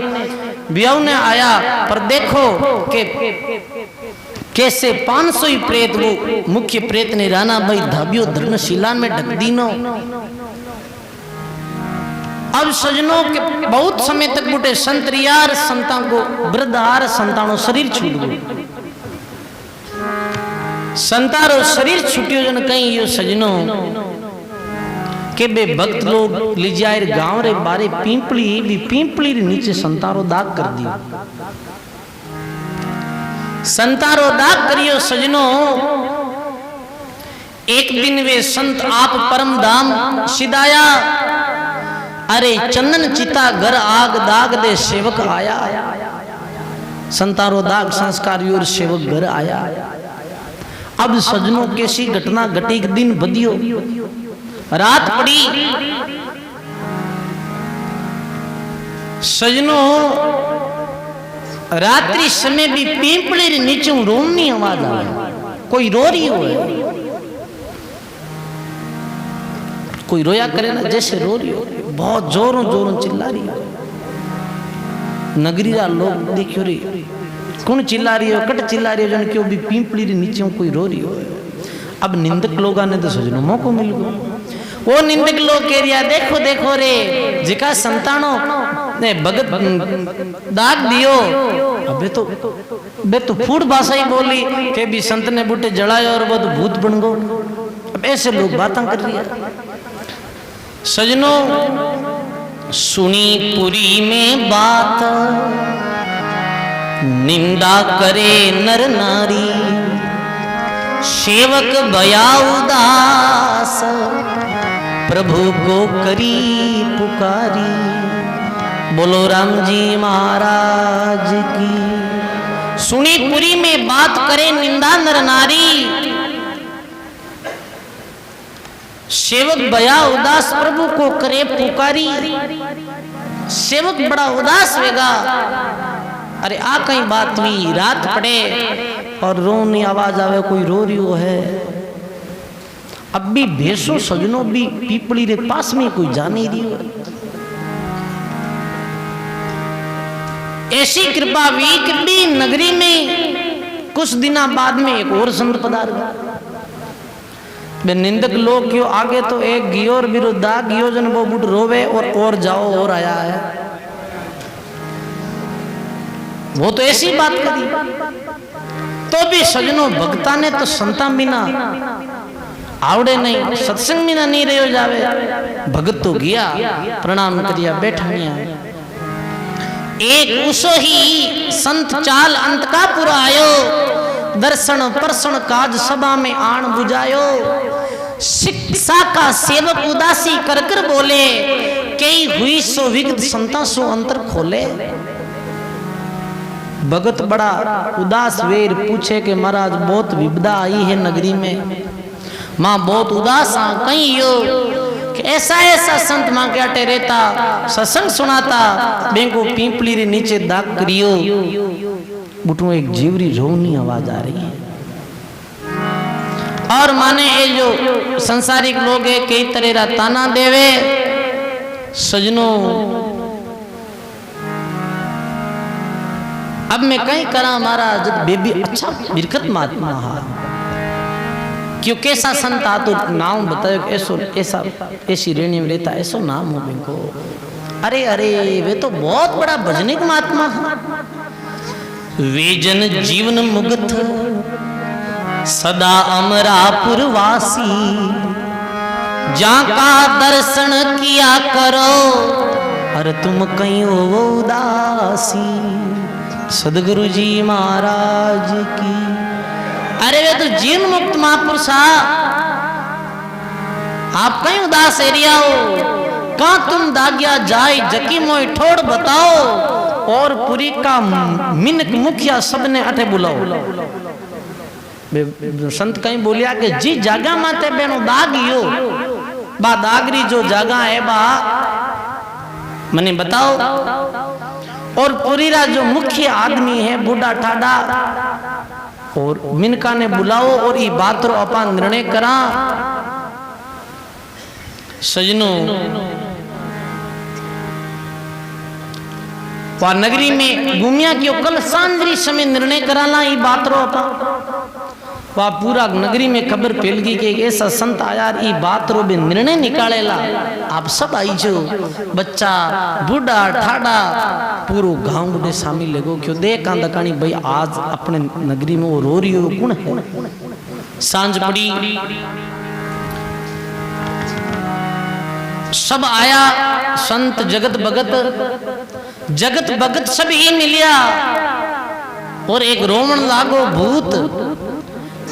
ब्याह ने आया पर देखो के कैसे 500 ही प्रेत वो मुख्य प्रेत ने राणा भाई धाबियो धर्मशिला में ढक दीनो। अब सजनों के बहुत समय तक बुटे संत रियार संतां को वृद्धार संतानो शरीर छूट गयो। संतारो शरीर छूटियो जन कहीं यो सजनों के बे भक्त लोग लिजायर गांव रे बारे पिंपली भी पिंपली रे नीचे संतारो दाग कर दियो। संतारो दाग करियो सजनो। एक दिन वे संत आप परम धाम सिदाया। अरे चंदन चिता घर आग दाग दे सेवक आया। संतारो दाग संस्कार योर सेवक घर आया। अब सजनों कैसी घटना घटी। एक दिन बदियो रात पड़ी। सजनों रात्रि समय भी पिंपले रे नीचे रोनी आवाज आ कोई रो रही हो। कोई रोया करे ना जैसे रो रही हो। बहुत जोरों जोरों चिल्ला रही हो। नगरी लोग देखियो रे कौन चिल्ला रही हो कट चिल्ला रही हो जन क्यों भी पिंपली रे नीचे कोई रो रही हो। अब निंदक लोग ने तो सजनों मौको मिल गयो। वो निंदक लोग कह रिया देखो देखो रे जिका संतानों ने भगत दाग दियो। अबे तो फूड भाषा ही बोली के भी संत ने बूटे जलायो और वो तो भूत बन गो। अब ऐसे लोग बातें कर रही है। सजनों सुनी पुरी में बात निंदा करे नर नारी। सेवक भया उदास प्रभु को करी पुकारी। बोलो राम जी महाराज की। सुनी पुरी में बात करे निंदा नर नारी। सेवक भया उदास प्रभु को करे पुकारी। सेवक बड़ा उदास होगा। अरे आ कहीं बात हुई रात पड़े और रोनी आवाज आवे कोई रो रही है। अब भी भेसो सजनों भी पीपली रे पास में कोई जा नहीं रही है। ऐसी कृपा हुई कि भी नगरी में कुछ दिना बाद में एक और संत पधार गया। निंदक लोग क्यों आगे तो एक गियोर विरुद्धा गियोजन वो बुट रोवे और जाओ और आया है। वो तो ऐसी बात करी। तो भी सजनों भक्ता ने तो संता बिना आवड़े नहीं सत्संग बिना नहीं रहो जावे। भगत तो गया प्रणाम करिया बैठनिया। एक उसो ही संत चाल अंत का पुरा आयो। दर्शन परसण काज सभा में आण बुझायो। शिक्षा का सेवक उदासी कर कर बोले कई हुई सो विगत संता सो अंतर खोले। भगत बड़ा उदास वेर पूछे कि महाराज बहुत विपदा आई है नगरी में। माँ बहुत उदास कहीं यो कि ऐसा ऐसा संत माँ के अटे रहता सत्संग सुनाता बेंको पिंपली रे नीचे दाग करियो। बुटू एक जीवरी रोनी आवाज आ रही है। और माने ये जो संसारिक लोग है कई तरह रा ताना देवे। सजनों अब मैं कहीं करा महाराज बेबी अच्छा बिरकत महात्मा क्यों कैसा संत आ तो नाम बताओ ऐसो ऐसा ऐसी रेणी में रहता ऐसो नाम हो बिनको। अरे अरे वे तो बहुत बड़ा भजनिक महात्मा है। वे जन जीवन मुगथ सदा अमरापुर वासी। जहाँ का दर्शन किया करो अरे तुम कहीं हो उदासी। सदगुरु जी महाराज की। अरे वे तो जीवन मुक्त महापुरुष आप कहीं उदास एरिया हो। कहाँ तुम दागिया जाए जकी मोई ठोड़ बताओ। और पुरी का मिनक मुखिया सबने अठे बुलाओ। संत कहीं बोलिया कि जी जागा माते बेनो दागियो बा दागरी जो जागा है बा मने बताओ। और पुरीरा जो मुख्य आदमी है बूढ़ा ठाडा और मिनका ने बुलाओ और ये बात रो अपा निर्णय करा। सजनों वह नगरी में घूमिया क्यों कल सांझरी समय निर्णय कराला ये बात रो अपा। वह पूरा नगरी में खबर फैल गई कि ऐसा संत आया ये बात रो भी निर्णय निकालेला। आप सब आई जो बच्चा बूढ़ा ठाडा पूरो गांव बुढ़े शामिल लगो क्यों देख दकानी भाई आज अपने नगरी में वो रो रही हो कौन है। सांझ पड़ी सब आया संत जगत भगत सब ही मिलिया और एक रोमन लागो भूत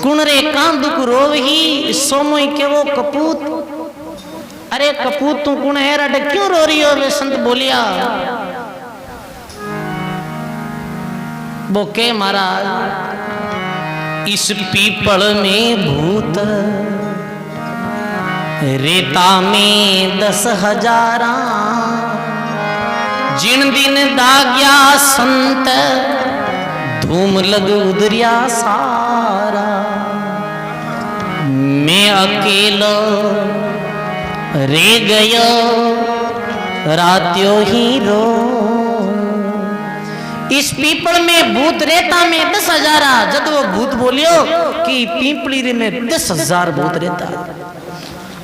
कुण रे कां दुख रोव ही सोमोई के वो कपूत। अरे कपूत तू कुण है रटे क्यों रो रही हो? वे संत बोलिया वो के महाराज इस पीपल में भूत रेता में 10,000 जिन दिन दाग्या संत धूम लग उदरिया सारा। मैं अकेलो रे गयो रात्यो ही रो। इस पीपल में भूत रेता में 10,000। जब वो भूत बोलियो कि पीपली रे में 10,000 भूत रेता।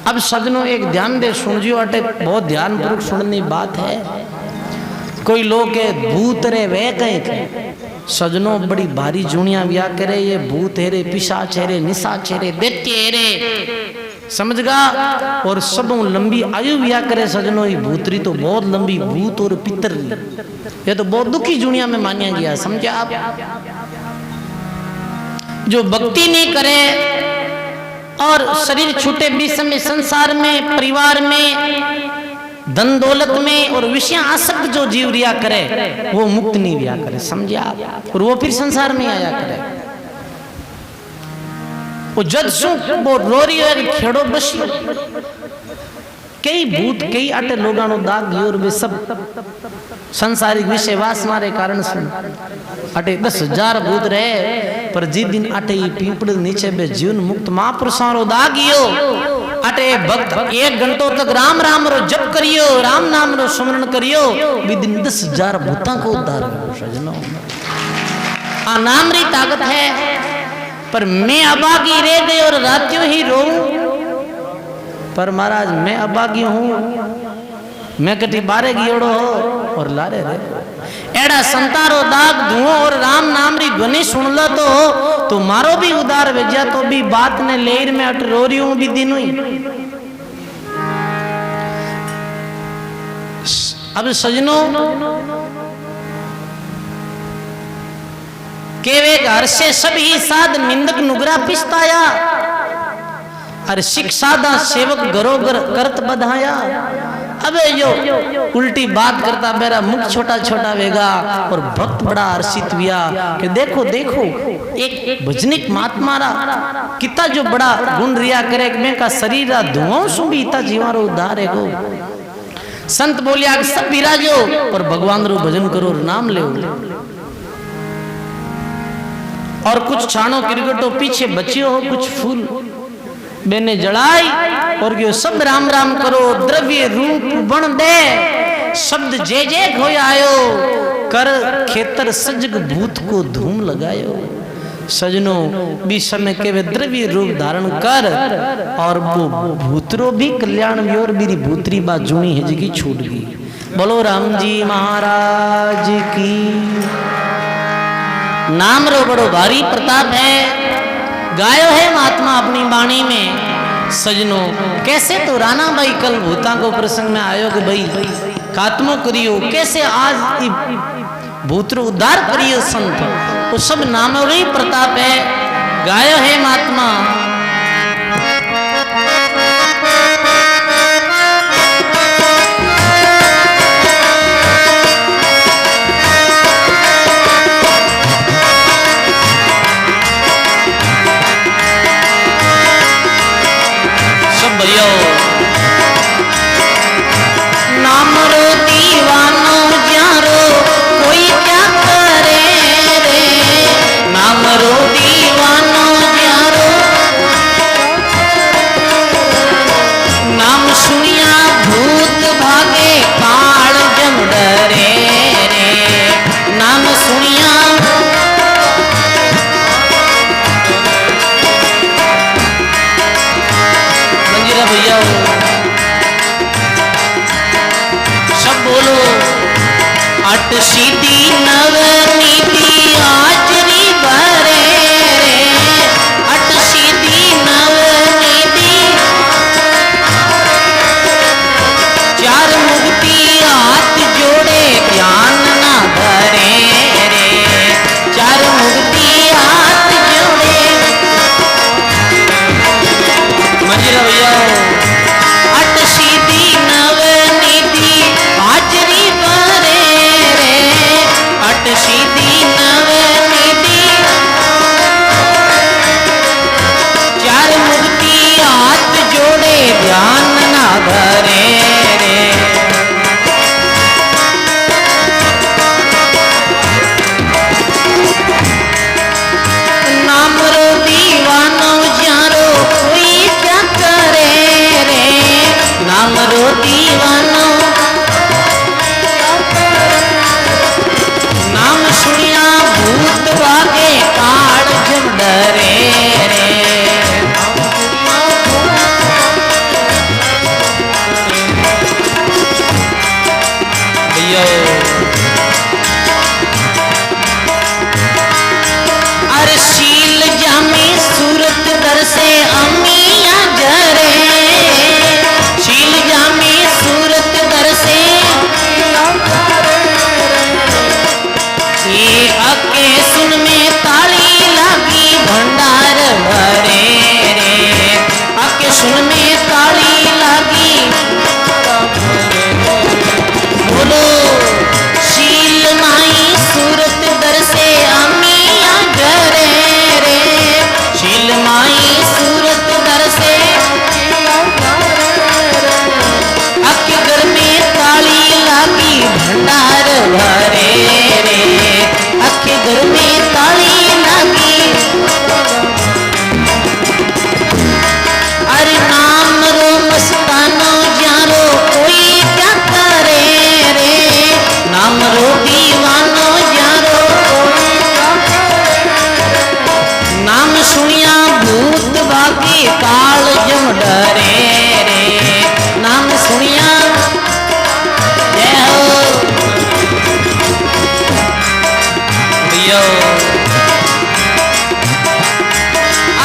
अब सजनों एक ध्यान दे सुन जियो अटे बहुत ध्यान पूर्वक सुननी बात है। कोई लोग के भूत रे वे कहीं सजनों बड़ी भारी जुनिया व्या करे ये भूत है रे पिशाच है रे निशाच है रे दैत्य है रे समझ गा। और सब लंबी आयु व्या करे सजनों ये भूतरी तो बहुत लंबी भूत और पितर ये तो बहुत दुखी जुनिया में मानिया गया। समझे आप? जो भक्ति नहीं करे और शरीर छूटे बीच में संसार में परिवार में धन दौलत में और विषय आसक्त जो जीव रिया करे वो मुक्त नहीं रिया करे। समझे आप? और वो फिर संसार में आया करे। वो जद सु वो रो रही है खेड़ो बसी कई भूत कई आटे लोगानो दाग और वे सब संसारिक विषय वास मारे कारण से अटे 10,000 भूत रहे। पर जिस दिन अटे पीपड़ नीचे बे जीवन मुक्त महापुरुषारो दागियो अटे भक्त 1 घंटो तक राम राम रो जप करियो राम नाम रो स्मरण करियो विदिन 10,000 भूता को उद्धार करो। सजनों आ नाम री ताकत है। पर मैं अभागी रह गए और रात्यों ही रो। पर महाराज मैं अभागी हूं मैं कटी बारे गियोड़ो और लारे रे एड़ा संतारो दाग धुओं और राम नाम री ध्वनि सुन लो तो मारो भी उदार भेजा तो भी बात ने लेर में अट रो रही हूं भी दिन हुई। अब सजनों केवे घर से सभी साध निंदक नुगरा पिस्ताया अरे शिक्षादा सेवक घरो करत बधाया। अबे जो उल्टी बात करता मेरा मुख छोटा छोटा वेगा और भक्त बड़ा हर्षित हुआ कि देखो देखो एक भजनिक महात्मा रा कितना जो बड़ा गुण रिया करे मैं का शरीर रा धुआं सु भी इतना जीवारो उद्धार है गो। संत बोलिया सब विराजो और भगवान रो भजन करो नाम ले। और कुछ छानो क्रिकेटो पीछे बचियो हो कुछ फूल मैंने जड़ाई और यो सब राम राम करो द्रव्य रूप बन दे शब्द जे जे खोय आयो कर खेतर सजग भूत को धूम लगायो। सजनों भी समय के वे द्रव्य रूप धारण कर और वो भूतरो भी कल्याण भी और मेरी भूतरी बात जुनी है जी छूट गई। बोलो राम जी महाराज की। नाम रो बड़ो भारी प्रताप है गायो है महात्मा अपनी वाणी में। सजनों कैसे तो राणा भाई कल भूता को प्रसंग में आयो कि भाई खात्मो करियो कैसे आज भूतरो उद्धार करियो संत वो सब नाम रो ही प्रताप है गायो है महात्मा। नाम रो दीवानो जारो कोई क्या करे रे। नाम रो दीवानो जारो नाम सुनिया भूत भागे काल जम डरे रे। नाम सुनिया मंजीरा भैया बोलो अट सीधी नवनीति आचरी भरे रे। अट सीधी नवनीति काल जम डरे रे नाम सुनिया जय हो यो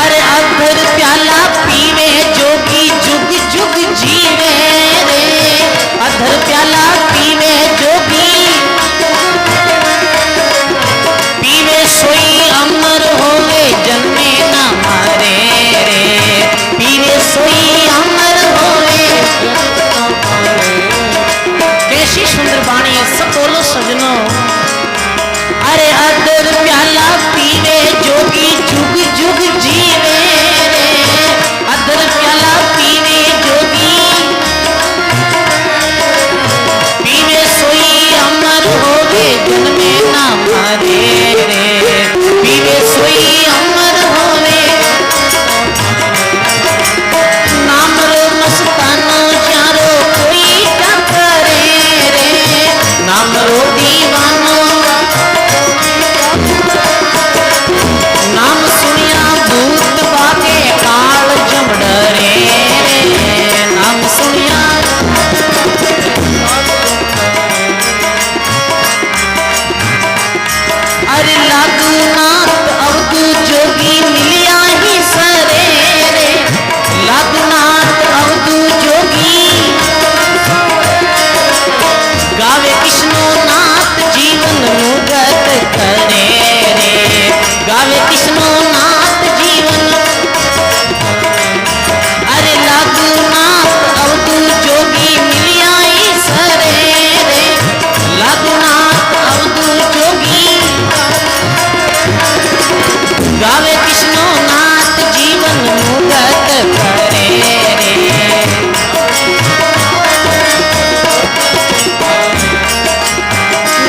अरे अधर प्याला पीवे जोगी जुग जुग जीवे रे अधर प्याला पीवे जोगी पीवे सोई अमर होवे जन्मे ना मारे रे पीवे सोई अमर होवे कैसी सुंदर वाणी है सब बोलो सजनो अरे अधर प्याला पीवे जोगी जुग जुग जीवे रे अधर प्याला पीवे जोगी पीवे सोई अमर होवे जन्मे ना मरे रे पीवे सोई अमर होवे नाम रो मस्तानो चारो कोई क्या करे रे नाम रो दीवानो नाम सुनिया भूत बाके काल जम डरे रे नाम सुनिया अरे लागू नाथ अवधू जोगी मिलिया ही सरे रे लागू नाथ अवधू जोगी गावे कृष्णो नाथ जीवन मुगत करे रे गावे कृष्णो नाथ जीवन अरे लागू नाथ अवधू जोगी मिलिया ही सरे रे लागू नाथ अवधू जोगी गावे कृष्णो नाथ जीवन मुगत करे रे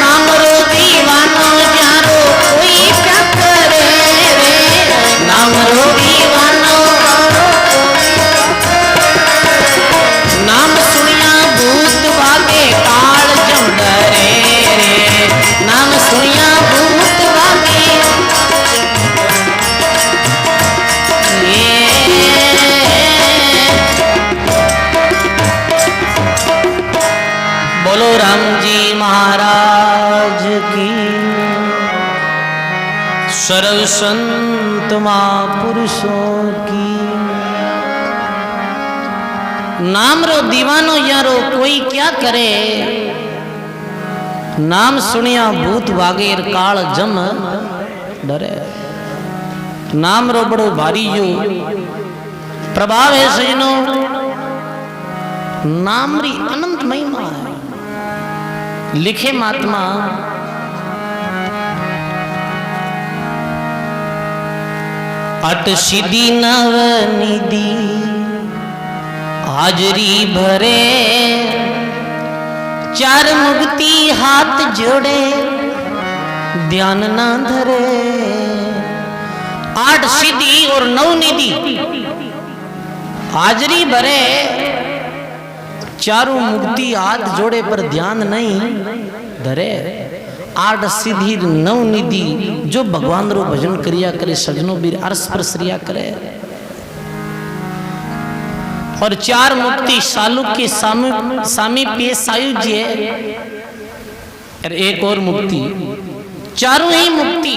नाम रो दीवानो जारो कोई क्या करे रे नाम रो दीवानो नाम सुनिया भूत भागे काल जम डरे रे नाम सुनिया भूत भागे बोलो राम जी महाराज की सर्व संत महापुरुषों की नाम रो दीवानो यारो कोई क्या करे नाम सुनिया भूत भागेर काल जम डरे नाम रो बड़ो भारी जो प्रभाव है सजनो नाम री अनंत महिमा है लिखे महात्मा अट सीधी नव निधि हाजरी भरे चार मुक्ति हाथ जोड़े ध्यान ना धरे आठ सीधी और नौ निधि हाजरी भरे चारों मुक्ति हाथ जोड़े पर ध्यान नहीं धरे आठ सीधी नौ निधि जो भगवान रो भजन करिया करे सजनो बीर अर्श पर श्रिया करे और चार मुक्ति सालू के सामीप्य सायुज्य और एक और मुक्ति चारों ही मुक्ति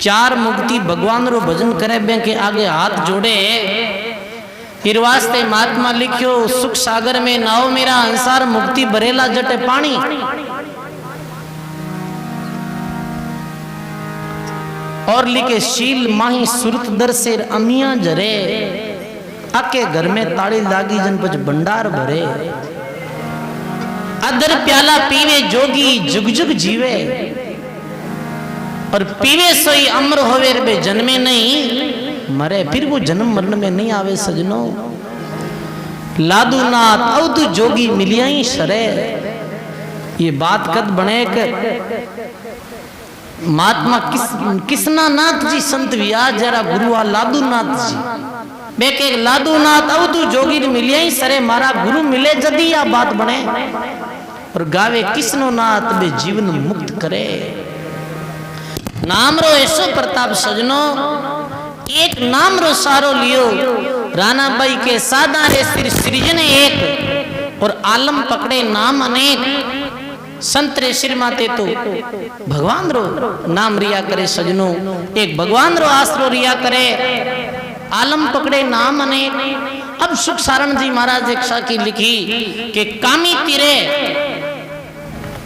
चार मुक्ति भगवान रो भजन करे बे के आगे हाथ जोड़े फिर वास्ते महात्मा लिखियो सुख सागर में नाव मेरा अंसार मुक्ति भरेला जटे पानी और लिखे शील माही सुरत दर से अमिया जरे आके घर में ताड़ी लागी जन पच भंडार भरे अदर प्याला पीवे जोगी जुग जुग जीवे और पीवे सोई अमर होवे रे जन्मे नहीं मरे फिर वो जन्म मरण में नहीं आवे सजनो लादूनाथ अवधू जोगी मिलिया ही सरे ये बात कद बने महात्मा किसना नाथ जी संत व्यास जरा गुरुआ लादूनाथ जी बेके लादूनाथ अवधू जोगी मिलिया ही सरे मारा गुरु मिले जदी या बात बने और गावे किसनो नाथ बे जीवन मुक्त करे नाम रो ऐसो प्रताप सजनो एक नाम रो सारो लियो राणा बाई के सादा रे सिर सृजन एक और आलम पकड़े नाम अनेक संत रे सिर माते तो भगवान रो नाम रिया करे सजनो एक भगवान रो आसरो रिया करे आलम पकड़े नाम अनेक। अब सुख सारण जी महाराज एक साखी लिखी कि कामी तीरे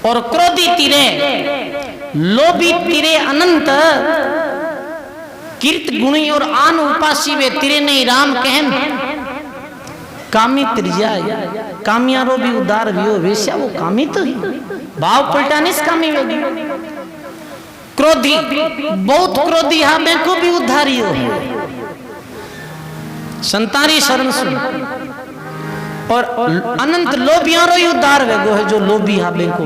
और क्रोधी तीरे लोभी तीरे अनंत कीर्त गुणी और आन उपासी वे तीरे नहीं राम कहन कामी त्रिजाय कामियारो भी उदार वियो वेश्या वो कामी तो ही भाव पलटानिस कामी वेगी क्रोधी बहुत क्रोधी हा मैं को भी उद्धारियो संतारी शरण सुन और अनंत लोभियारो ही उद्धार वेगो है जो लोभी हा बेको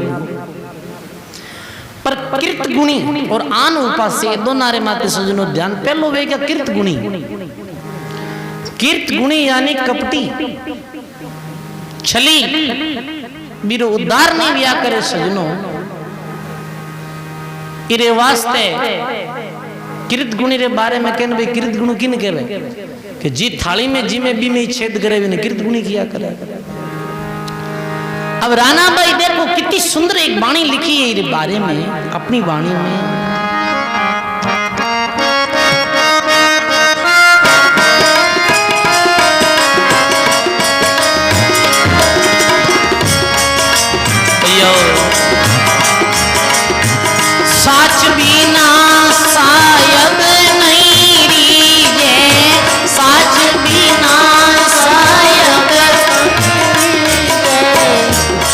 पर कृत गुणी और आन उपास्य दोनों रे माते सजनो ध्यान पहलो वेगा कृत गुणी कीर्त गुणी यानी कपटी छली बीरो उद्धार नहीं व्या करे सजनो इरे वास्ते कीर्त गुणी रे बारे में कहने भाई कीर्त गुण किन कहवे कि जी थाली में जी में बी में छेद करे ने कीर्त गुणी किया करे। अब राणा बाई देखो कितनी सुंदर एक वाणी लिखी है इरे बारे में अपनी वाणी में साच बिना सायब नहीं रीजे साच बिना सायब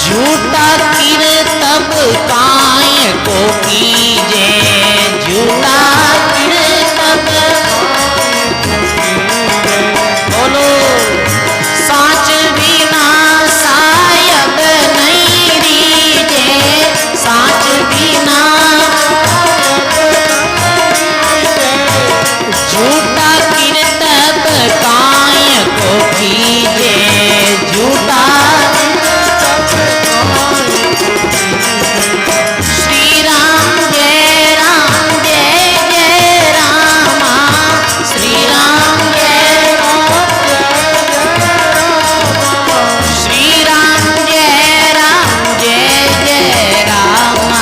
झूठा किर तब काय को कीजे झूठा किर तब बोलो साच बिना सायब नहीं रीजे साच बिना झूठा कीर्तब काय को कीजे झूठा श्री राम जय रामा श्री राम जय श्री राम जय रामा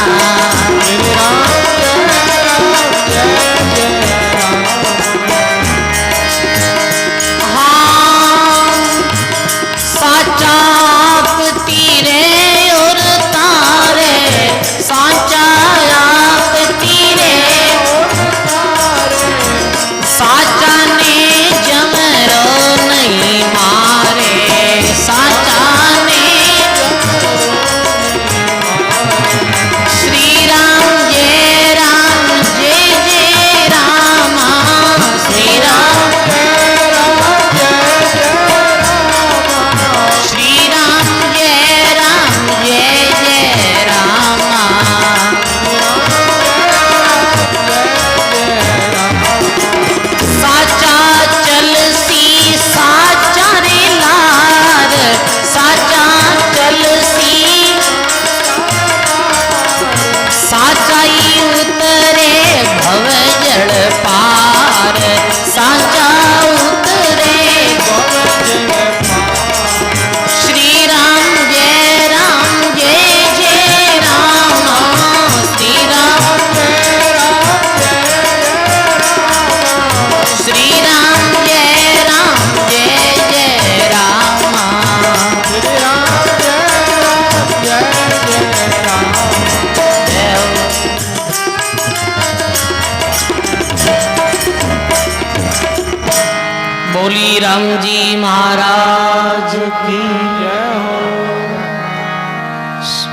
बोली राम जी महाराज की जय हो।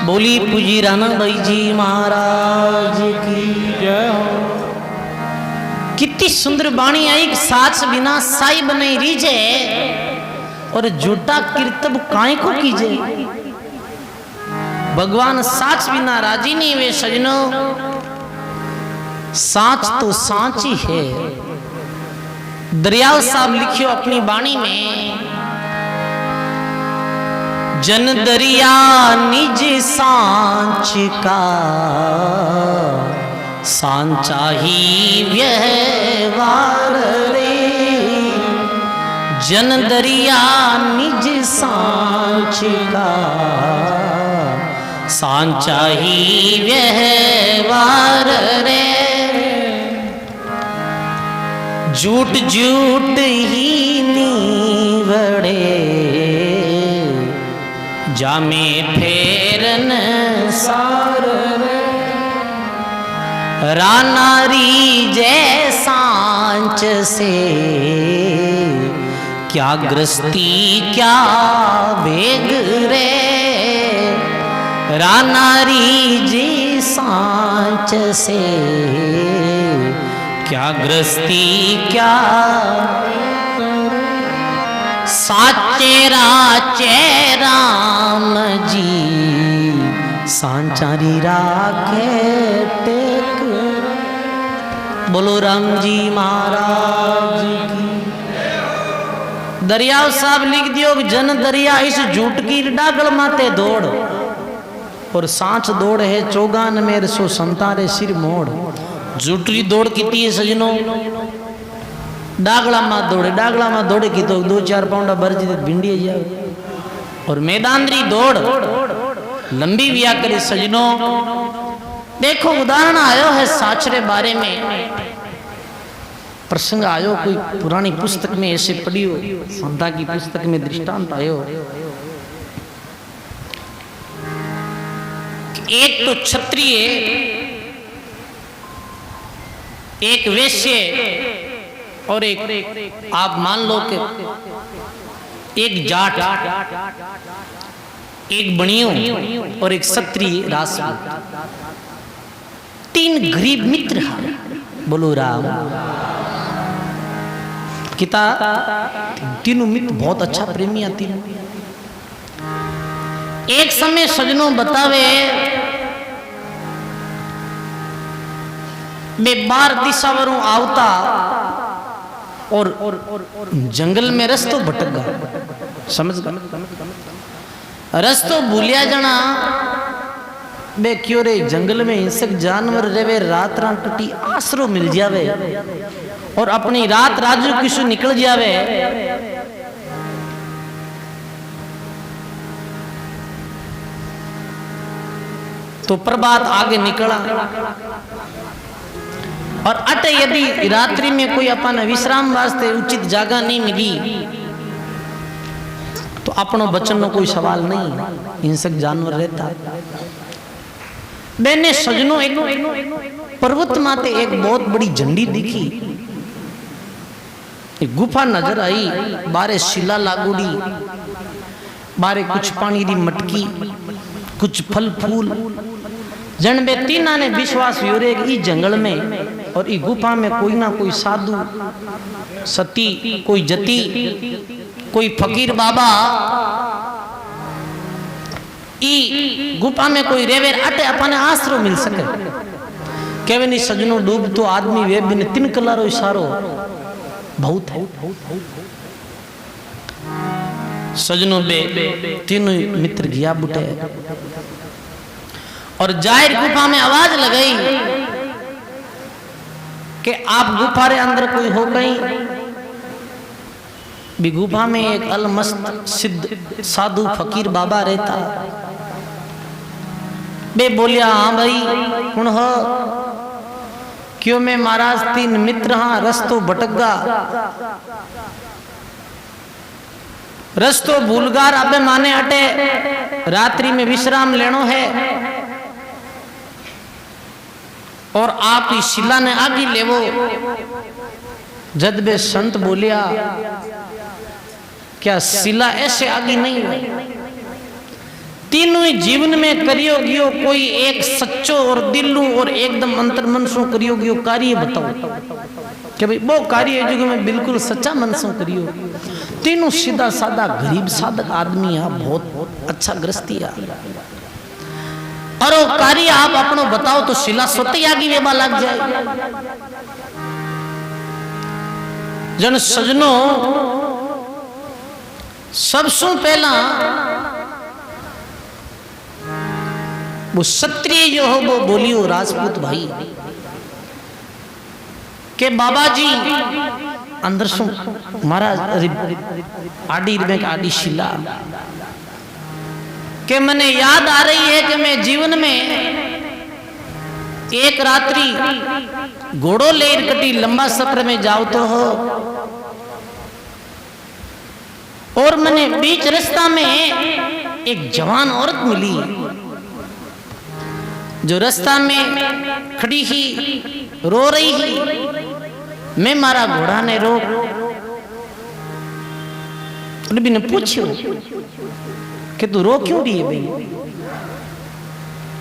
बोली पूजी राणा बाई जी महाराज की जय हो। कितनी सुंदर बाणी आई कि साच बिना साई नहीं रीजे और झूठा कीर्तब काय को कीजे। भगवान साच बिना राजी नहीं वे सजनो साच तो साच ही है। दरियाव साहब लिखियो अपनी बाणी में जन दरिया निज सांच का सांचा ही व्यवहार रे, जन दरिया निज सांच का, सांचा ही व्यवहार रे, झूठ झूठ ही नीवड़े, जामे फेरन सार रे, रानारी जय सांच से, क्या ग्रस्ती क्या वेग रे, रानारी जी सांच से, क्या ग्रस्ती क्या, साचे राचे राम जी, सांचारी राखे टेक, बोलो राम जी महाराज की। दरियाव साहब लिख दियो जन दरिया इस झूठ की डागल माते दौड़, और सांच दौड़ है चौगान मेरे सो संतारे सिर मोड़। झूठी दौड़ की है सजनों, डागला मां दौड़े की तो 2-4 पाउंडा भर जी भिंडी जाए, और मैदानरी दौड़ लंबी व्या करे सजनों। देखो उदाहरण आयो है साचरे बारे में, प्रसंग आयो कोई पुरानी पुस्तक में ऐसे पढ़ियो, संता की पुस्तक में दृष्टांत आयो। एक तो क्षत्रिय, एक वैश्य, और एक आप मान लो कि एक जाट, एक बनियो और एक क्षत्रिय राजपूत, 3 गरीब मित्र हैं। बोलो राम। किता तीनों मित्र बहुत अच्छा प्रेमी आती। एक समय सजनों बतावे मैं 12 दिशावरों आवता और जंगल में रस्तो भटक गया, समझ गया रस्तो भूलिया जना बे क्यों रे जंगल में हिंसक जानवर रेवे, रात रात टटी आसरो मिल जावे और अपनी रात राजू किसु निकल जावे। तो प्रभात आगे निकला और अट यदि रात्रि में कोई अपन विश्राम वास्ते उचित जगह नहीं मिली तो अपनो बचन नो कोई सवाल नहीं, हिंसक जानवर रहता। मैंने सजनों एक पर्वत माते एक बहुत बड़ी झंडी दिखी, एक गुफा नजर आई, बारे शिला लागूड़ी, बारे कुछ पानी दी मटकी, कुछ फल फूल। जन बे तीना ने विश्वास योरे ई जंगल में और ई गुफा में कोई ना कोई साधु सती, कोई जती, कोई फकीर बाबा, ई गुफा में कोई रेवेर अटे अपने आसरो मिल सके। केवे नहीं सजनों डूब तो आदमी वे बिन 3 कलारो इशारो बहुत है। सजनों बे तीनों मित्र गया बुटे और जाहिर गुफा में आवाज लगाई कि आप गुफा रे अंदर कोई हो गई। भी गुफा में एक अलमस्त सिद्ध साधु फकीर बाबा रहता। बे बोलिया हाँ भाई कौन हो? क्यों मैं महाराज 3 मित्र हाँ रस्तो भटका, रस्तो भूलगार अबे माने अटे, रात्रि में विश्राम लेनो है और आप इस शिला ने आगे लेवो। जद बे संत बोलिया क्या शिला ऐसे आगे नहीं है, तीनों ही जीवन में करियो गियो कोई एक सच्चो और दिलू और एकदम अंतर मनसों करियो गियो कार्य बताओ कि भाई वो कार्य है जो मैं बिल्कुल सच्चा मनसों करियो। तीनों सीधा साधा गरीब साधक आदमी है, बहुत अच्छा गृहस्थी है और वो कार्य आप अपनो बताओ तो शिला सोते आगे वेबा लग जाए। जन सजनों सबसे पहला वो क्षत्रिय जो हो वो बोलियो राजपूत भाई के बाबा जी अंदर सु मारा आडी में आडी शिला के मने याद आ रही है कि मैं जीवन में एक रात्रि घोड़ो लेर कटी लंबा सफर में जाओ तो हो और मैंने बीच रास्ता में एक जवान औरत मिली जो रास्ता में खड़ी ही रो रही ही। मैं मारा घोड़ा ने रोक ने पूछो कि तू रो क्यों रही है भाई?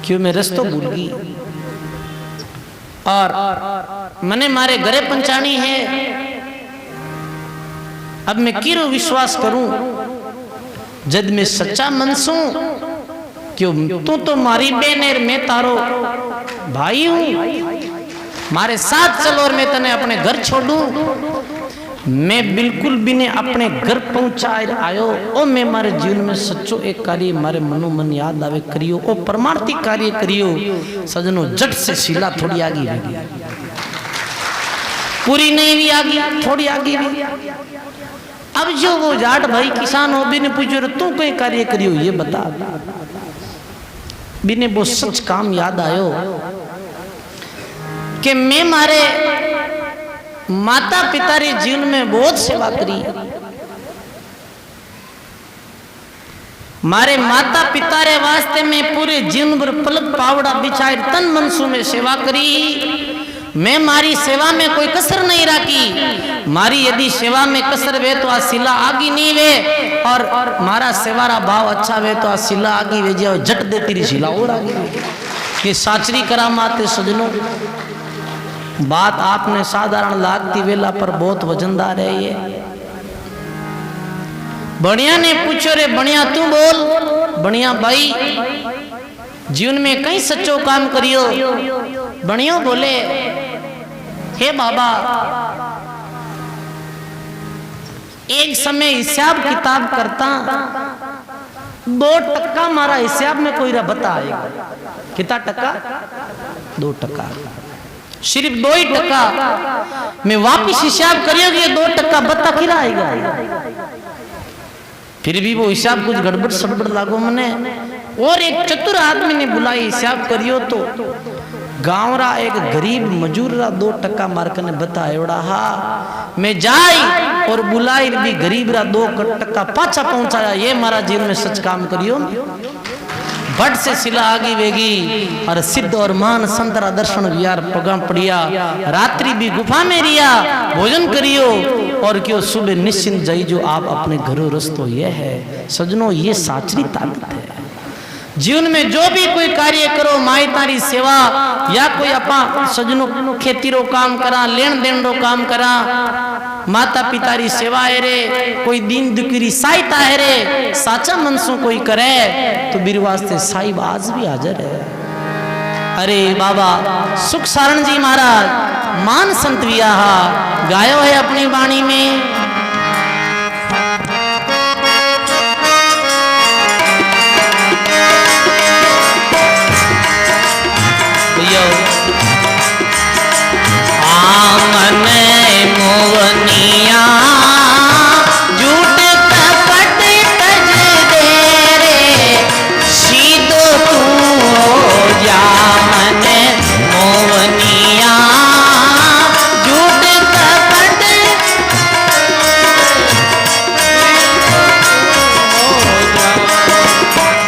क्यों मैं रास्ता भूल गई और मैंने मारे घरे पंचाणी है। अब मैं किरो विश्वास करूं जद मैं सच्चा मनसू क्यों तू तो मारी बहन है मैं तारो भाई हूं, मारे साथ चलो और मैं तने अपने घर छोड़ू। मैं बिल्कुल भी ने अपने घर पहुंचा आयो ओ मैं मारे जीवन में सच्चो एक कार्य मारे मनो मन याद आवे करियो ओ परमार्थी कार्य करियो। सजनो जट से शिला थोड़ी आगी होगी, पूरी नहीं भी आगी थोड़ी आगी भी। अब जो वो जाट भाई किसान हो भी ने पूछो तू कोई कार्य करियो ये बता, बिने वो सच काम याद आयो कि मैं मारे माता पिता रे जीवन में बहुत सेवा करी। मारे माता पिता रे वास्ते में पूरे जीवन भर पलक पावड़ा बिछाए तन मनसू में सेवा करी। मैं मारी सेवा में कोई कसर नहीं राखी। मारी यदि सेवा में कसर वे तो आ शिला आगी नहीं वे और मारा सेवारा भाव अच्छा वे तो आ शिला आगी वे जो जट देती रही शिला और आगी। ये साचरी करामात है सजनों। बात आपने साधारण लागती वेला पर बहुत वजनदार है ये। बढ़िया ने पूछो रे बढ़िया तू बोल। बढ़िया भाई जीवन में कई सच्चो काम करियो। बढ़िया बोले हे बाबा एक समय हिसाब किताब करता 2% मारा हिसाब में कोई बता आएगा। कितना टका? 2%। सिर्फ 2% मैं वापिस हिसाब करियो कि 2% बता किरा आएगा। फिर भी वो हिसाब कुछ गड़बड़ सड़बड़ लागो मने। और एक चतुर आदमी ने बुलाई हिसाब करियो तो गाँव रा एक गरीब मजूर रा 2% मार्क ने बताया हा मैं जाई और बुलाई भी गरीब रा 2% पाछा पहुंचाया। ये मारा जीवन में सच काम करियो। भट से शिला आगी वेगी और सिद्ध और मान संतरा दर्शन विहार पगा पड़िया। रात्रि भी गुफा में रिया भोजन करियो और क्यों सुबह निश्चिंत जाई जो आप अपने घरों रस्तो ये है। सजनों ये साचरी ताकत है। जीवन में जो भी कोई कार्य करो माई तारी सेवा या कोई अपा सजनों खेती रो काम करा लेन देन रो काम करा माता पिता री सेवा है रे कोई दीन दुखी सहायता है रे साचा मनसू कोई करे तो बीर वास्ते साहिब आज भी हाजिर है। अरे बाबा सुख सारण जी महाराज मान संत वियाहा गायो है अपनी वाणी में। आमन मोवनिया झूठ कपट तज दे रे सीधो तू हो जा मन मोवनिया झूठ कपट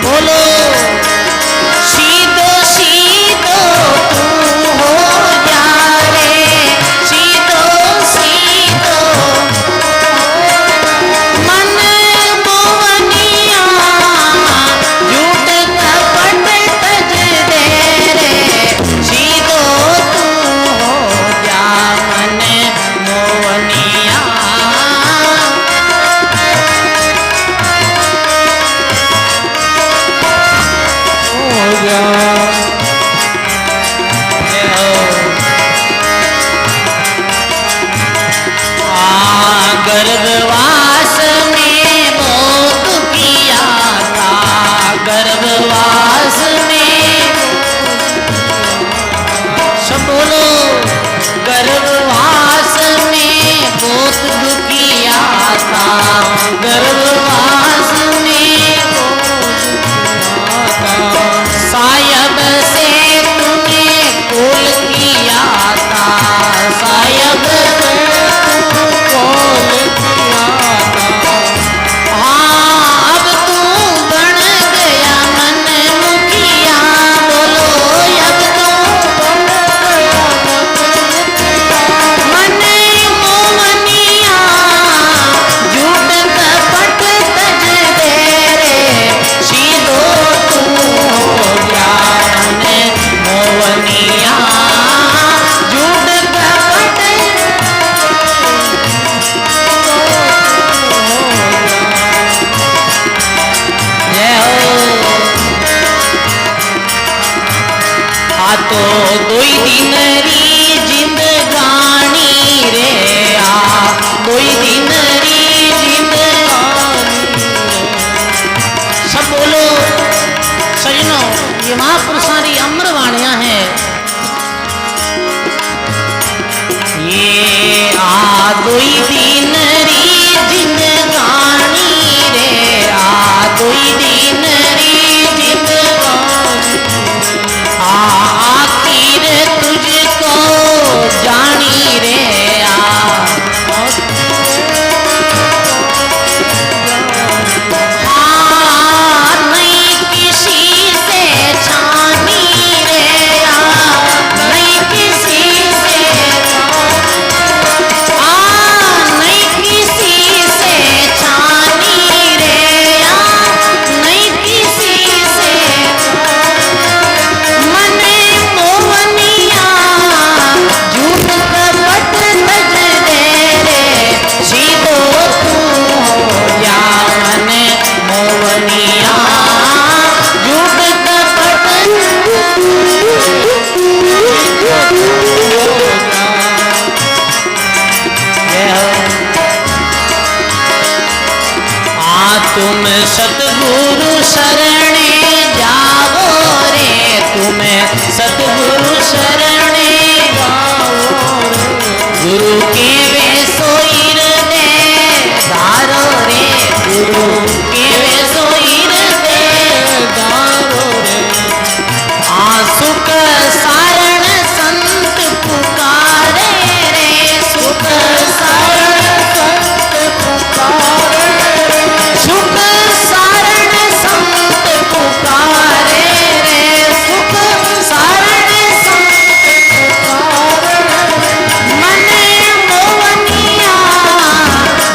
बोलो सीधो सीधो तू हो जा रे सीधो सीधो मन मोवनिया झूठ कपट तज दे रे सीधो तू हो जा मन मोवनिया। हो गया गर्भवास में बहुत किया था गर्भवास में सब बोलो गर्भवास दिन री जिंदगानी रे आ कोई दिन री जिंदगानी। सब बोलो सजनो, ये महापुरुषों की अमर वाणियां हैं। ये आ कोई दिन री जिंदगानी रे आ कोई दिन री जिंदगानी। आखिर तुझको जानी रे आ नहीं किसी से छानी रे आ नहीं किसी से नहीं किसी से छानी रे आ नहीं किसी से मने मोहनिया झूठ कपट तज दे रे सीधो तू या मने मोहनिया झूठ कपट तुम सतगुरु शरणे जाओ रे तुम सतगुरु शरणे जाओ रे गुरु के वे सोईर दे दारो रे गुरु के वे सोईर दे दारो रे सुख सारण संत पुकारे रे सुख सारण संत पुकारे सुख सारण संत पुकारे रे सुख सारण संत पुकारे मने मोहनिया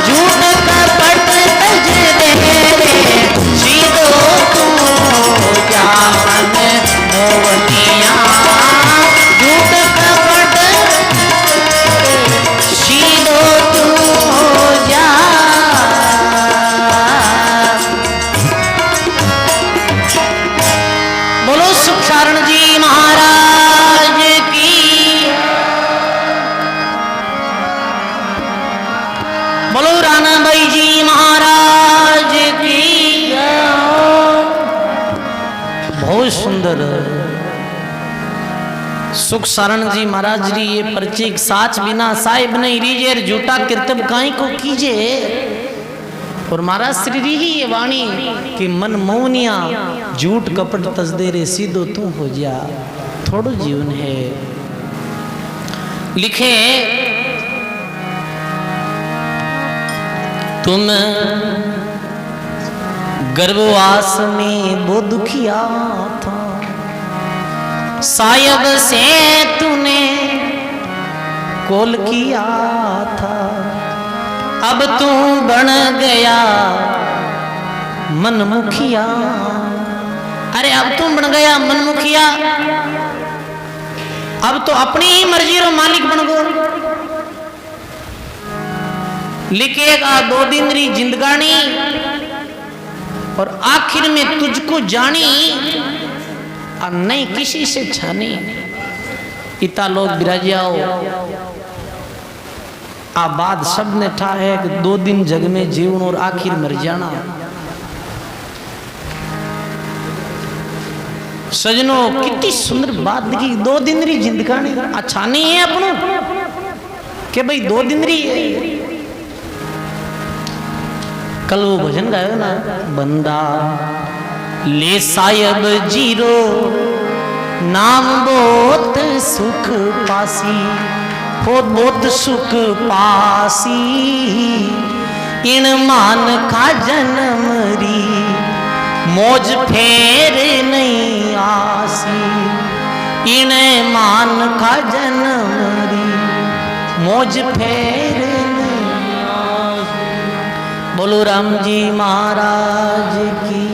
झूठ कपट तज दे रे सीधो तू क्या मने मोहनिया झूठ कपट सीधो तू जा। बोलो सुखसारण जी महाराज की। बोलो रानाबाई जी महाराज की। बहुत सुंदर सुखसारण जी महाराज जी ये प्रतीक साच बिना साहिब नहीं रीजे झूठा किरतब काई को कीजे। और महाराज श्री री ही ये वाणी कि मन मोहनिया झूठ कपट तसदे रे सीधो तू हो जा थोड़ो जीवन है। लिखे तुम गर्भवास में वो दुखिया था सायब से तूने कोल किया था अब तू बन गया मनमुखिया। अरे अब तुम बन गया मनमुखिया अब तो अपनी ही मर्जी रो मालिक बन गो। लिखेगा 2 दिन री जिंदगानी और आखिर में तुझको जानी और नहीं किसी से छानी। इता लोग बिराजियाओ आबाद सब ने ठा है कि 2 दिन जग में जीवन और आखिर मर जाना। सजनो कितनी सुंदर बात लिखी 2 दिन री जिंदगानी अच्छा नहीं है अपनों के भाई 2 दिन री है। कल वो भजन गायो ना बंदा ले सायब जीरो नाम बहुत सुख पासी बहुत सुख पासी इन मान का जन्म री मौज फेर नहीं आसी इन मान का जन्म री मौज फेर नहीं आसी। बोलो राम जी महाराज की।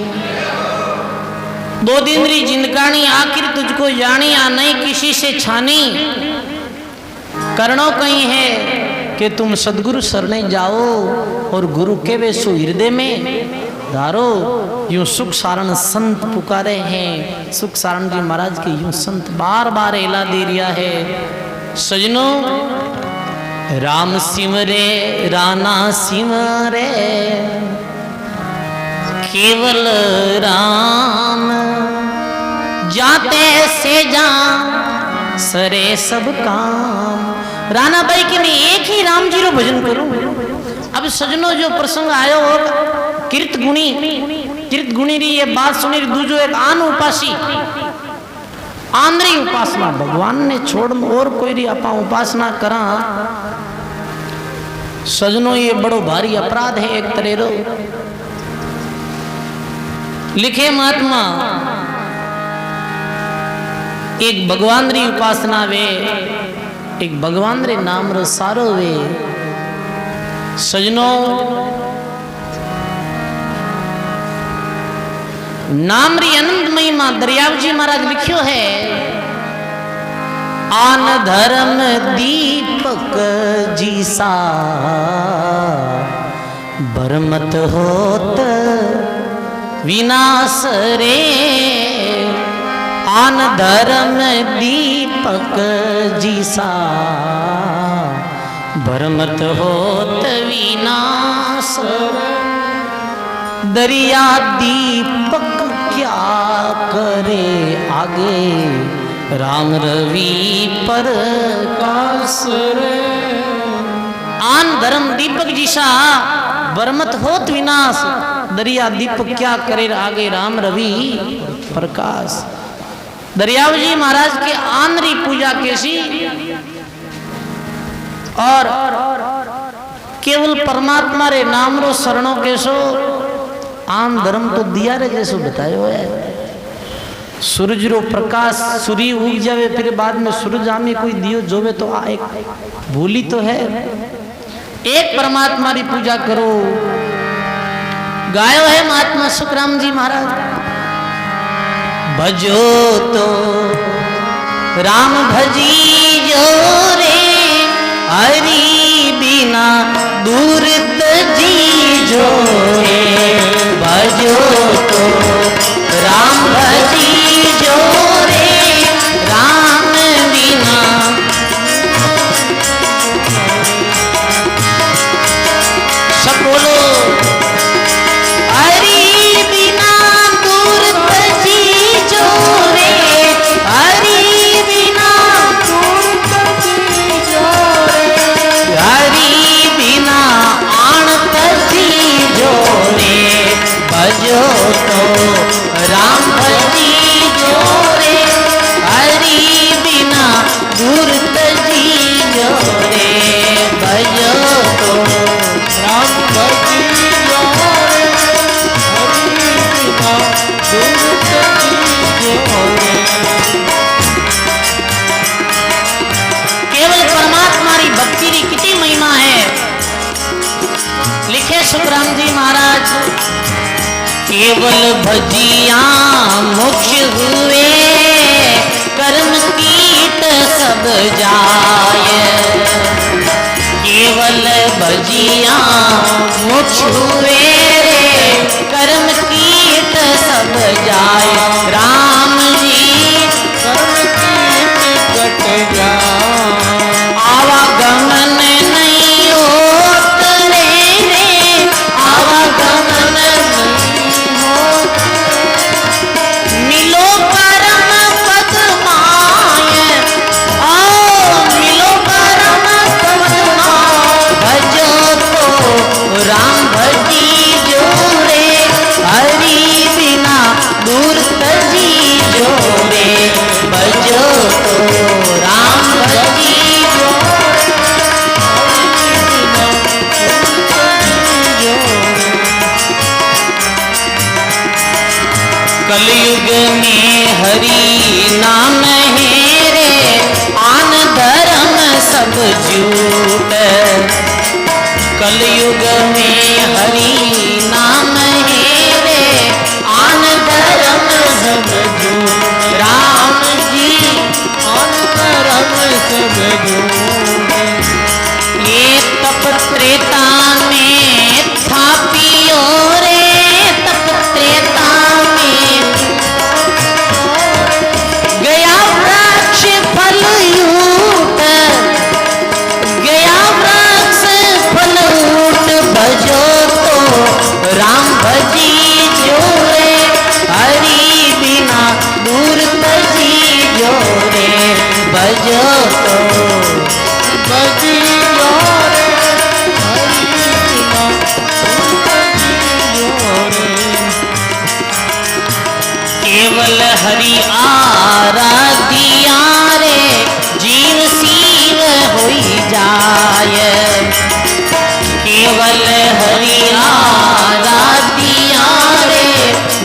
2 दिन री जिंदगानी आखिर तुझको जानी आ नहीं किसी से छानी। करणों कहीं है कि तुम सदगुरु शरणे जाओ और गुरु के वे सो हृदय में सुधारो। यूं सुख सारण संत पुकारे हैं, सुख सारण जी महाराज के यूं संत बार बार एला दे रिया है। सजनों, राम सिमरे राना सिमरे, केवल राम जाते से जा सरे सब काम। राणा भाई कि मैं एक ही राम जी रो भजन करूं। अब सजनों, जो प्रसंग आयो हो कीर्त गुणी री ये बात सुनी री। दूजो एक आन उपासी आंद्री उपासना भगवान ने छोड़ और कोई री आपा उपासना करा। सजनों, ये बड़ो भारी अपराध है एक तरह रो। लिखे महात्मा, एक भगवान री उपासना वे, एक भगवान रे नाम रो सारो वे। सजनों, नाम री अनंत महिमा दरियाव जी महाराज लिखियो है। आन धर्म दीपक जीसा, बरमत होत विनाश रे। आन धर्म दीपक जीसा, बरमत होत विनाश। दरिया दीपक क्या करे आगे, राम रवि पर कास रे। आन धर्म दीपक जीसा, बरमत होत विनाश। दरिया दीपक क्या करे आगे, राम रवि प्रकाश। दरियाव जी महाराज के आंद्री पूजा कैसी, और केवल परमात्मा रे नाम रो शरणों कैसो। आन धर्म तो दिया रे जैसो बतायो है। सूरज रो प्रकाश सूर्य उग जावे, फिर बाद में सूरज आमे कोई दियो जोवे तो आ एक भूली तो है। एक परमात्मा री पूजा करो। गायो है महात्मा सुखराम जी महाराज, भजो तो राम भजी जो रे, हरि बिना दूर तजी जो रे। भजो तो राम भजी जो रे, राम बिना। सब बोलो, भजो तो राम भजी जो रे, हरि बिना दूर तजी जो रे। भजो तो राम भजी जो रे, हरि बिना दूर तजी जो रे। केवल परमात्मा री भक्ति री कितनी महिमा है। लिखे सुखराम जी महाराज, केवल भजिया मोक्ष हुए, कर्म कीट सब जाय। केवल भजिया मोक्ष हुए, कर्म कीट सब जाय। राम जी कर्म कीट कट जाय, आवागमन नहीं होत रे, आवागमन मिलो परम पद माय, आओ मिलो परम पद माय। भजो तो राम भजी जो रे, हरि बिना दूर तजी जो रे। भजो तो राम भजी जो रे, कलयुग में हरि नाम है रे, आन धर्म सब झूठ। कलयुग में हरि नाम है रे, आन धर्म सब झूठ। राम जी आन धर्म सब झूठ। ये तप त्रेता में था पियो रे, केवल हरि आराधिया रे जीव शिव होई जाय। केवल हरि आराधिया रे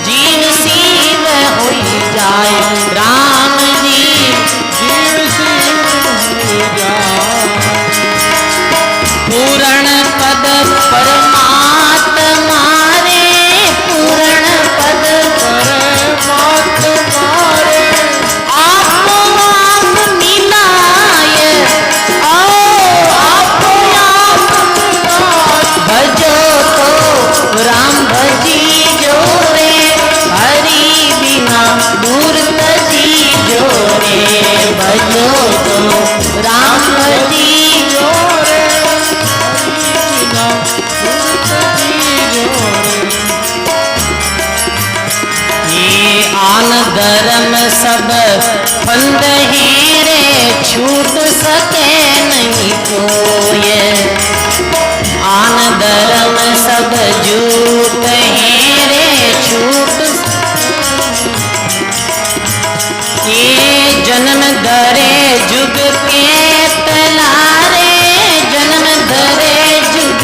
जीव शिव होई जाय। राम जी जीव शिव हो जाए। पूर्ण पद परमात्मा रे पूर्ण पद परमात्मा रे आपो आप मिलाय। आपो आप भजो तो राम भजी जो रे हरि बिना दूर तजी जो रे। भजो तो राम भजी जो रे बिना उनकी जोरे। ये आन धर्म सब फंद ही रे छूट सके नहीं कोई। आन धर्म सब झूठ ही रे छूट। ये जन्म धरे जुग के तलारे जन्म धरे जुग।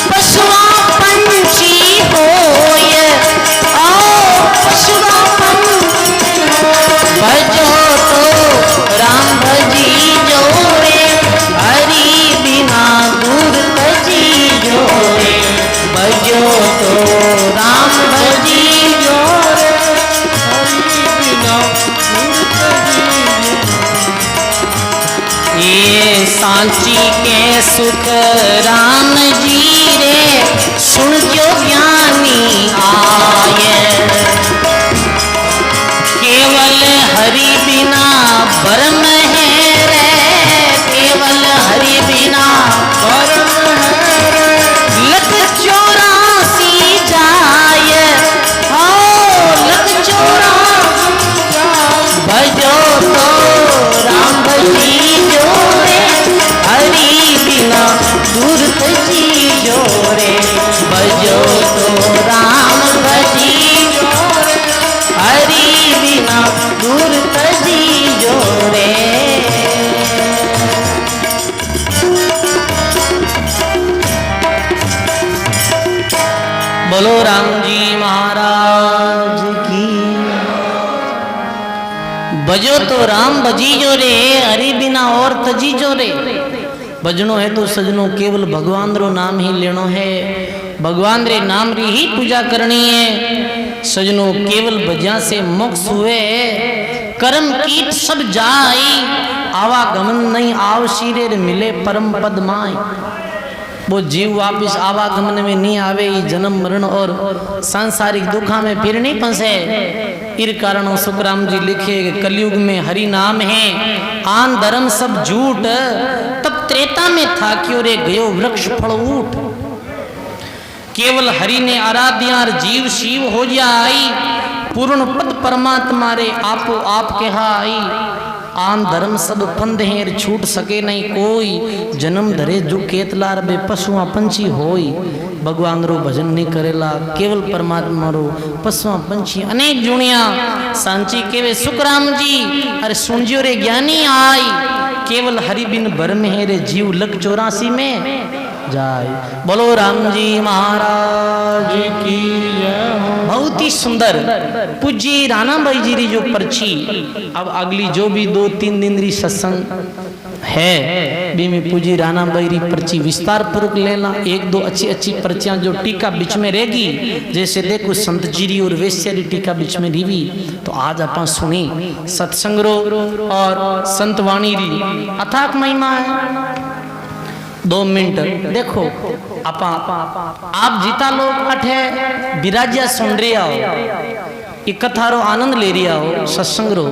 पशुआ पंछी होय पशुआ पंछी भजो तो राम भजी जो रे हरि बिना दूर तजी जो रे। भजो तो राम भजी जो रे हरि बिना उनकी ये सांची के सुख राम जी रे सुन जो ज्ञानी आय। केवल हरि बिना भरम है रे केवल हरि बिना परम है रे। लख 84 जाय। हो लख 84 भजो तो राम भजी जो रे हरि बिना दूर तजी जो रे। भजो तो राम भजी जो रे हरि बिना दूर तजी जो रे। बोलो राम जी महाराज की। भजो तो राम भजी जो रे हरि बिना और तजी जो रे। भजनो है तो सजनो केवल भगवान रो नाम ही लेनो है। भगवान रे नाम री ही पूजा करनी है। सजनो केवल भजा से मोक्ष हुए। कर्म कीट सब जाई आवागमन नहीं आव शीरे मिले परम पद माई। वो जीव वापिस आवागमन में नहीं आवे। जन्म मरण और सांसारिक दुखा में फिर नहीं फंसे। इस कारण सुखराम जी लिखे कलयुग में हरि नाम है आन धर्म सब झूठ। तब त्रेता में था क्यों रे गयो वृक्ष फल ऊठ। केवल हरि ने आराध्या जीव शिव हो जाई। पूर्ण पद परमात्मा रे आपो आप कहा आई। आन धर्म सब फंद हेर छूट सके नहीं कोई। जन्म धरे जो केतलार बे पशुआ पंछी होई। भगवान रो भजन नहीं करेला केवल परमात्मा रो पशुआ पंछी अनेक जुनिया। सांची केवे सुखराम जी अरे सुनजियो रे ज्ञानी आई। केवल हरि बिन भरम है रे जीव लख 84 में जाए। बोलो राम जी महाराज की जय हो। बहुत ही सुंदर पूज्य राणा भाई जी री जो पर्ची। अब अगली जो भी 2-3 दिन री सत्संग है भी में पूज्य राणा भाई री पर्ची विस्तार पूर्वक लेना। 1-2 अच्छी पर्चियां जो टीका बीच में रहेगी। जैसे देखो संत जी री और वैश्य री टीका बीच में रिवी। तो आज अपन सुनी सत्संग रो और संत वाणी री अथाक महिमा है। 2 मिनट देखो आप जीता लोग अठे विराजिया सुन रहे हो। ये कथा रो आनंद ले रिया हो सत्संग रो।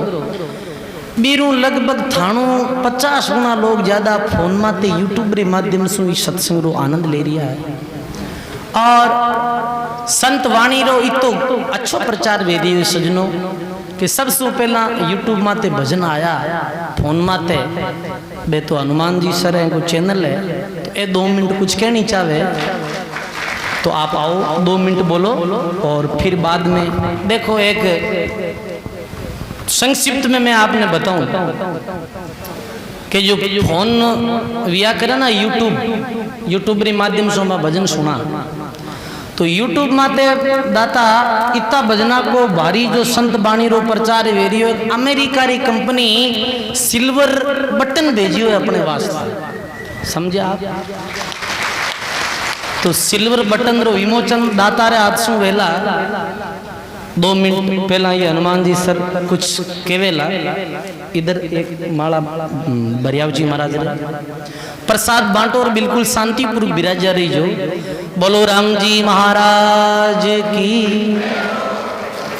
बीरू लगभग थानू 50 गुना लोग ज्यादा फोन माते यूट्यूब रे माध्यम से इस सत्संग रो आनंद ले रिया है। और संत वाणी रो इतो अच्छो प्रचार वेदी हुई सजनो कि सबसे पहला यूट्यूब माते भजन आया फोन माते बे तो हनुमान जी सर है को चैनल है। तो ये 2 मिनट कुछ कहनी चाहे तो आप आओ 2 मिनट बोलो और फिर बाद में देखो एक संक्षिप्त में मैं आपने बताऊं कि जो फोन विया करे ना यूट्यूब रे माध्यम से मैं भजन सुना तो यूट्यूब माते दाता इतना भजना को भारी जो संत बाणी रो प्रचार वेरियो अमेरिका री कंपनी सिल्वर बटन भेजियो है अपने वास्ते समझे आप। तो सिल्वर बटन रो विमोचन दाता रे हाथ सु वेला 2 मिनट पहला ये हनुमान जी सर कुछ केवेला इधर एक माला बरियाव जी महाराज प्रसाद बांटो और बिल्कुल शांतिपूर्वक विराजा रही जो बोलो राम जी महाराज की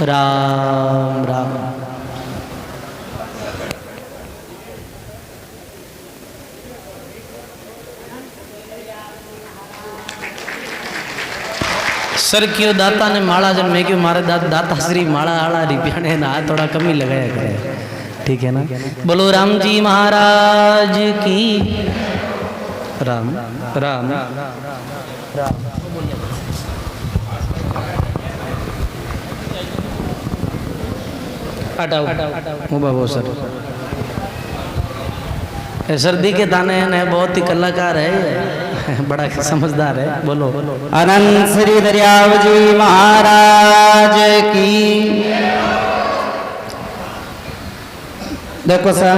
राम राम। सर क्यों दाता ने माला जब मैं क्यों मारे दाता श्री माला आड़ा रिपियाने ना थोड़ा कम ही लगाया करे ठीक है ना। बोलो राम जी महाराज की राम राम राम। हटाओ बाबू सर सर्दी के दाने हैं बहुत ही कलाकार है बड़ा समझदार है। बोलो अनंत श्री दरियाव जी महाराज की। देखो सर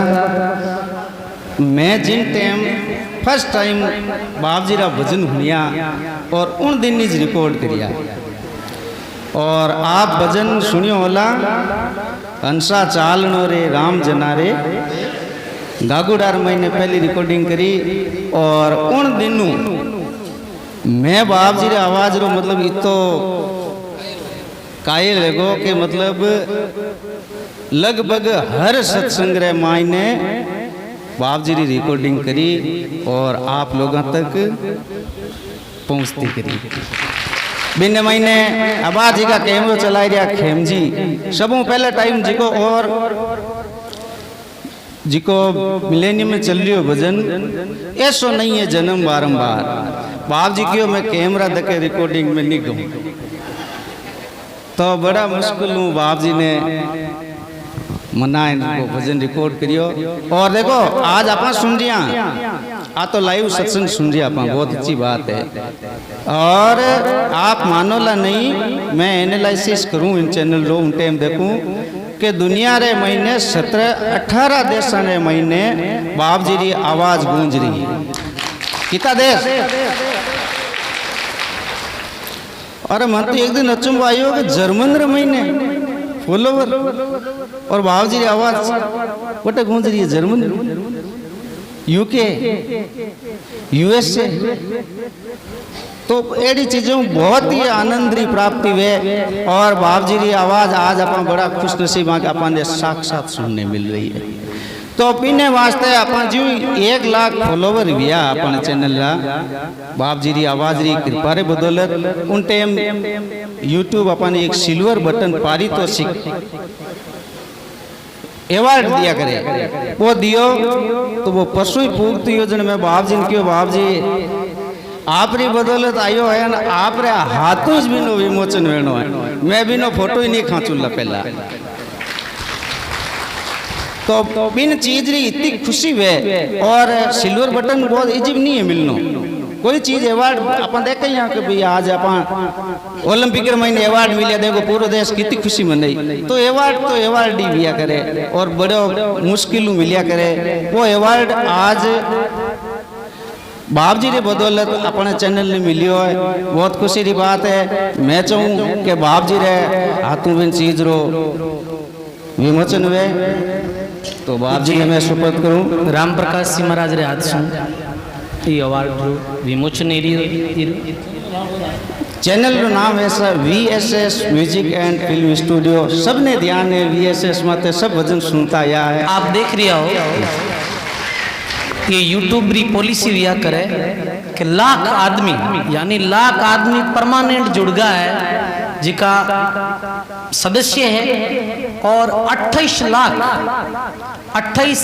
मैं जिन टाइम फर्स्ट टाइम बाप जी रा भजन हुनिया और उन दिन ही रिकॉर्ड करिया और आप भजन सुनियो होला हंसा चालनो रे राम जनारे गागुडार महीने पहली रिकॉर्डिंग करी और उन दिनों मैं बाप जी रे आवाज रो मतलब इतो काये लगो कि मतलब लगभग हर सत्संग रे मायने बाप जी री रिकॉर्डिंग करी और आप लोगों तक पहुंचती करी। बिन महीने आवाज जी का कैमरो चला रहा खेम जी सबों पहले टाइम जी को और जिको मिलेनियम में चल रही हो भजन ऐसो नहीं है जन्म बारंबार बाप जी क्यों मैं कैमरा दके रिकॉर्डिंग में नहीं गऊँ तो बड़ा मुश्किल हूँ बाप जी ने मना इनको भजन रिकॉर्ड करियो। और देखो आज आप सुन रिया आ तो लाइव सत्संग सुन रिया आप बहुत अच्छी बात है और आप मानोला नहीं मैं एनालिसिस करूँ इन चैनल रो उन टाइम देखूँ कि दुनिया रे महीने 17-18 देश रे महीने बाप जी री आवाज गूंज रही है कितना देश। अरे मन तो एक दिन अचंबो आयो कि जर्मन रे महीने फॉलोवर और बाप जी री आवाज बटे गूंज रही है जर्मन यूके यूएसए तो ऐसी चीज़ों बहुत ही आनंद री प्राप्ति हुए और बाप जी री आवाज आज अपन बड़ा खुश नसीब अपन ने साक्षात सुनने मिल रही है। तो पीने वास्ते अपन जी 1 लाख फॉलोवर हुआ अपन चैनल रा बाप जी री आवाज री कृपा रे बदौलत उन टाइम यूट्यूब अपन एक सिल्वर बटन पारितोषिक अवार्ड दिया करे वो दियो तो वो पशु पूर्ति योजना में बाप जी ने क्यों बाप जी आप री बदौलत आयो है ना आप रे हाथों भी नो विमोचन वेणो है मैं भी नो फोटो ही नहीं खाचूला पहला तो बिन चीज री इतनी खुशी हुए और सिल्वर बटन बहुत इजीब नहीं है मिलनो कोई चीज अवार्ड अपन देखे यहाँ कि भाई आज अपन ओलंपिक के महीने अवार्ड मिले देखो पूरा देश कितनी खुशी मनाई तो अवार्ड ही लिया करे और बड़ो मुश्किल मिलिया करे वो अवार्ड आज बाप जी रे बदौलत अपने चैनल ने मिलियो है बहुत खुशी की बात है। मैं चाहूँ कि बाप जी रे हाथों बिन चीज रो विमोचन हुए तो बाप जी ने मैं सुपुर्द करूँ राम प्रकाश जी महाराज रे हाथ सु अवार्ड विमोचन चैनल रो नाम है sir VSS music and film studio सबने ध्यान है VSS मत सब भजन सुनता आया है। आप देख रहे हो ये यूट्यूब री पॉलिसी दिया करे कि लाख आदमी यानी लाख आदमी परमानेंट जुड़ गया है जिका सदस्य है और 28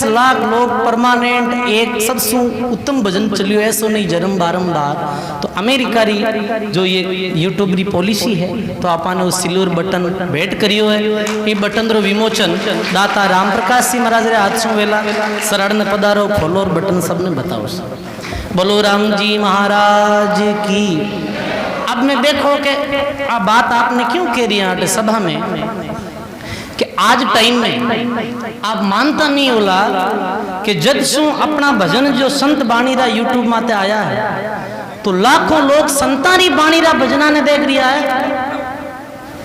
लाख लोग परमानेंट एक सबसे उत्तम भजन चलियो ऐसो नहीं जरम बारंबार। तो अमेरिका री जो ये यूट्यूब री पॉलिसी है तो आपने वो सिल्वर बटन भेंट करियो है। ये बटन रो विमोचन दाता राम प्रकाश सिंह महाराज रे हाथ सु वेला सरड़ ने पधारो खोलो और बटन सबने बताओ। बोलो राम जी महाराज की। अब मैं देखो कि अब बात आपने क्यों कह रही है सभा में कि आज टाइम में आप मानता नहीं होला कि जब सु अपना भजन जो संत बाणी रा यूट्यूब माते आया है तो लाखों लोग संतारी बाणी रा भजना ने देख रिया है।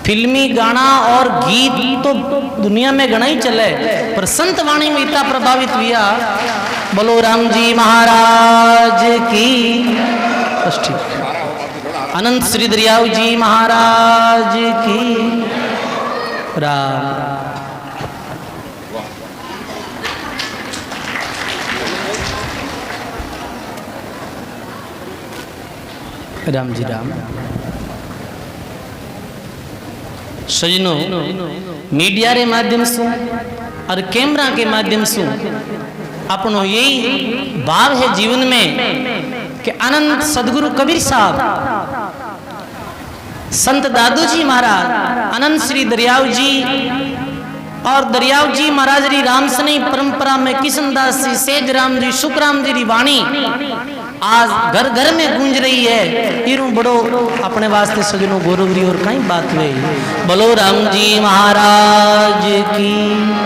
फिल्मी गाना और गीत तो दुनिया में घना ही चले पर संत वाणी में इतना प्रभावित हुआ। बोलो राम जी महाराज की। बस ठीक। अनंत श्री दरियाव जी महाराज की। राम राम जी राम। सजनों मीडिया रे माध्यम से और कैमरा के माध्यम से अपनो यही भाव है जीवन में कि अनंत सदगुरु कबीर साहब, संत दादू जी महाराज, अनंत श्री दरियाव जी और दरियाव जी महाराज री रामसनी परंपरा में किशनदास जी, सेज राम जी, सुखराम जी री वाणी आज घर घर में गूंज रही है। इरू बड़ो अपने वास्ते सजनों गौरवरी और कई बात हुई। बोलो राम जी महाराज की।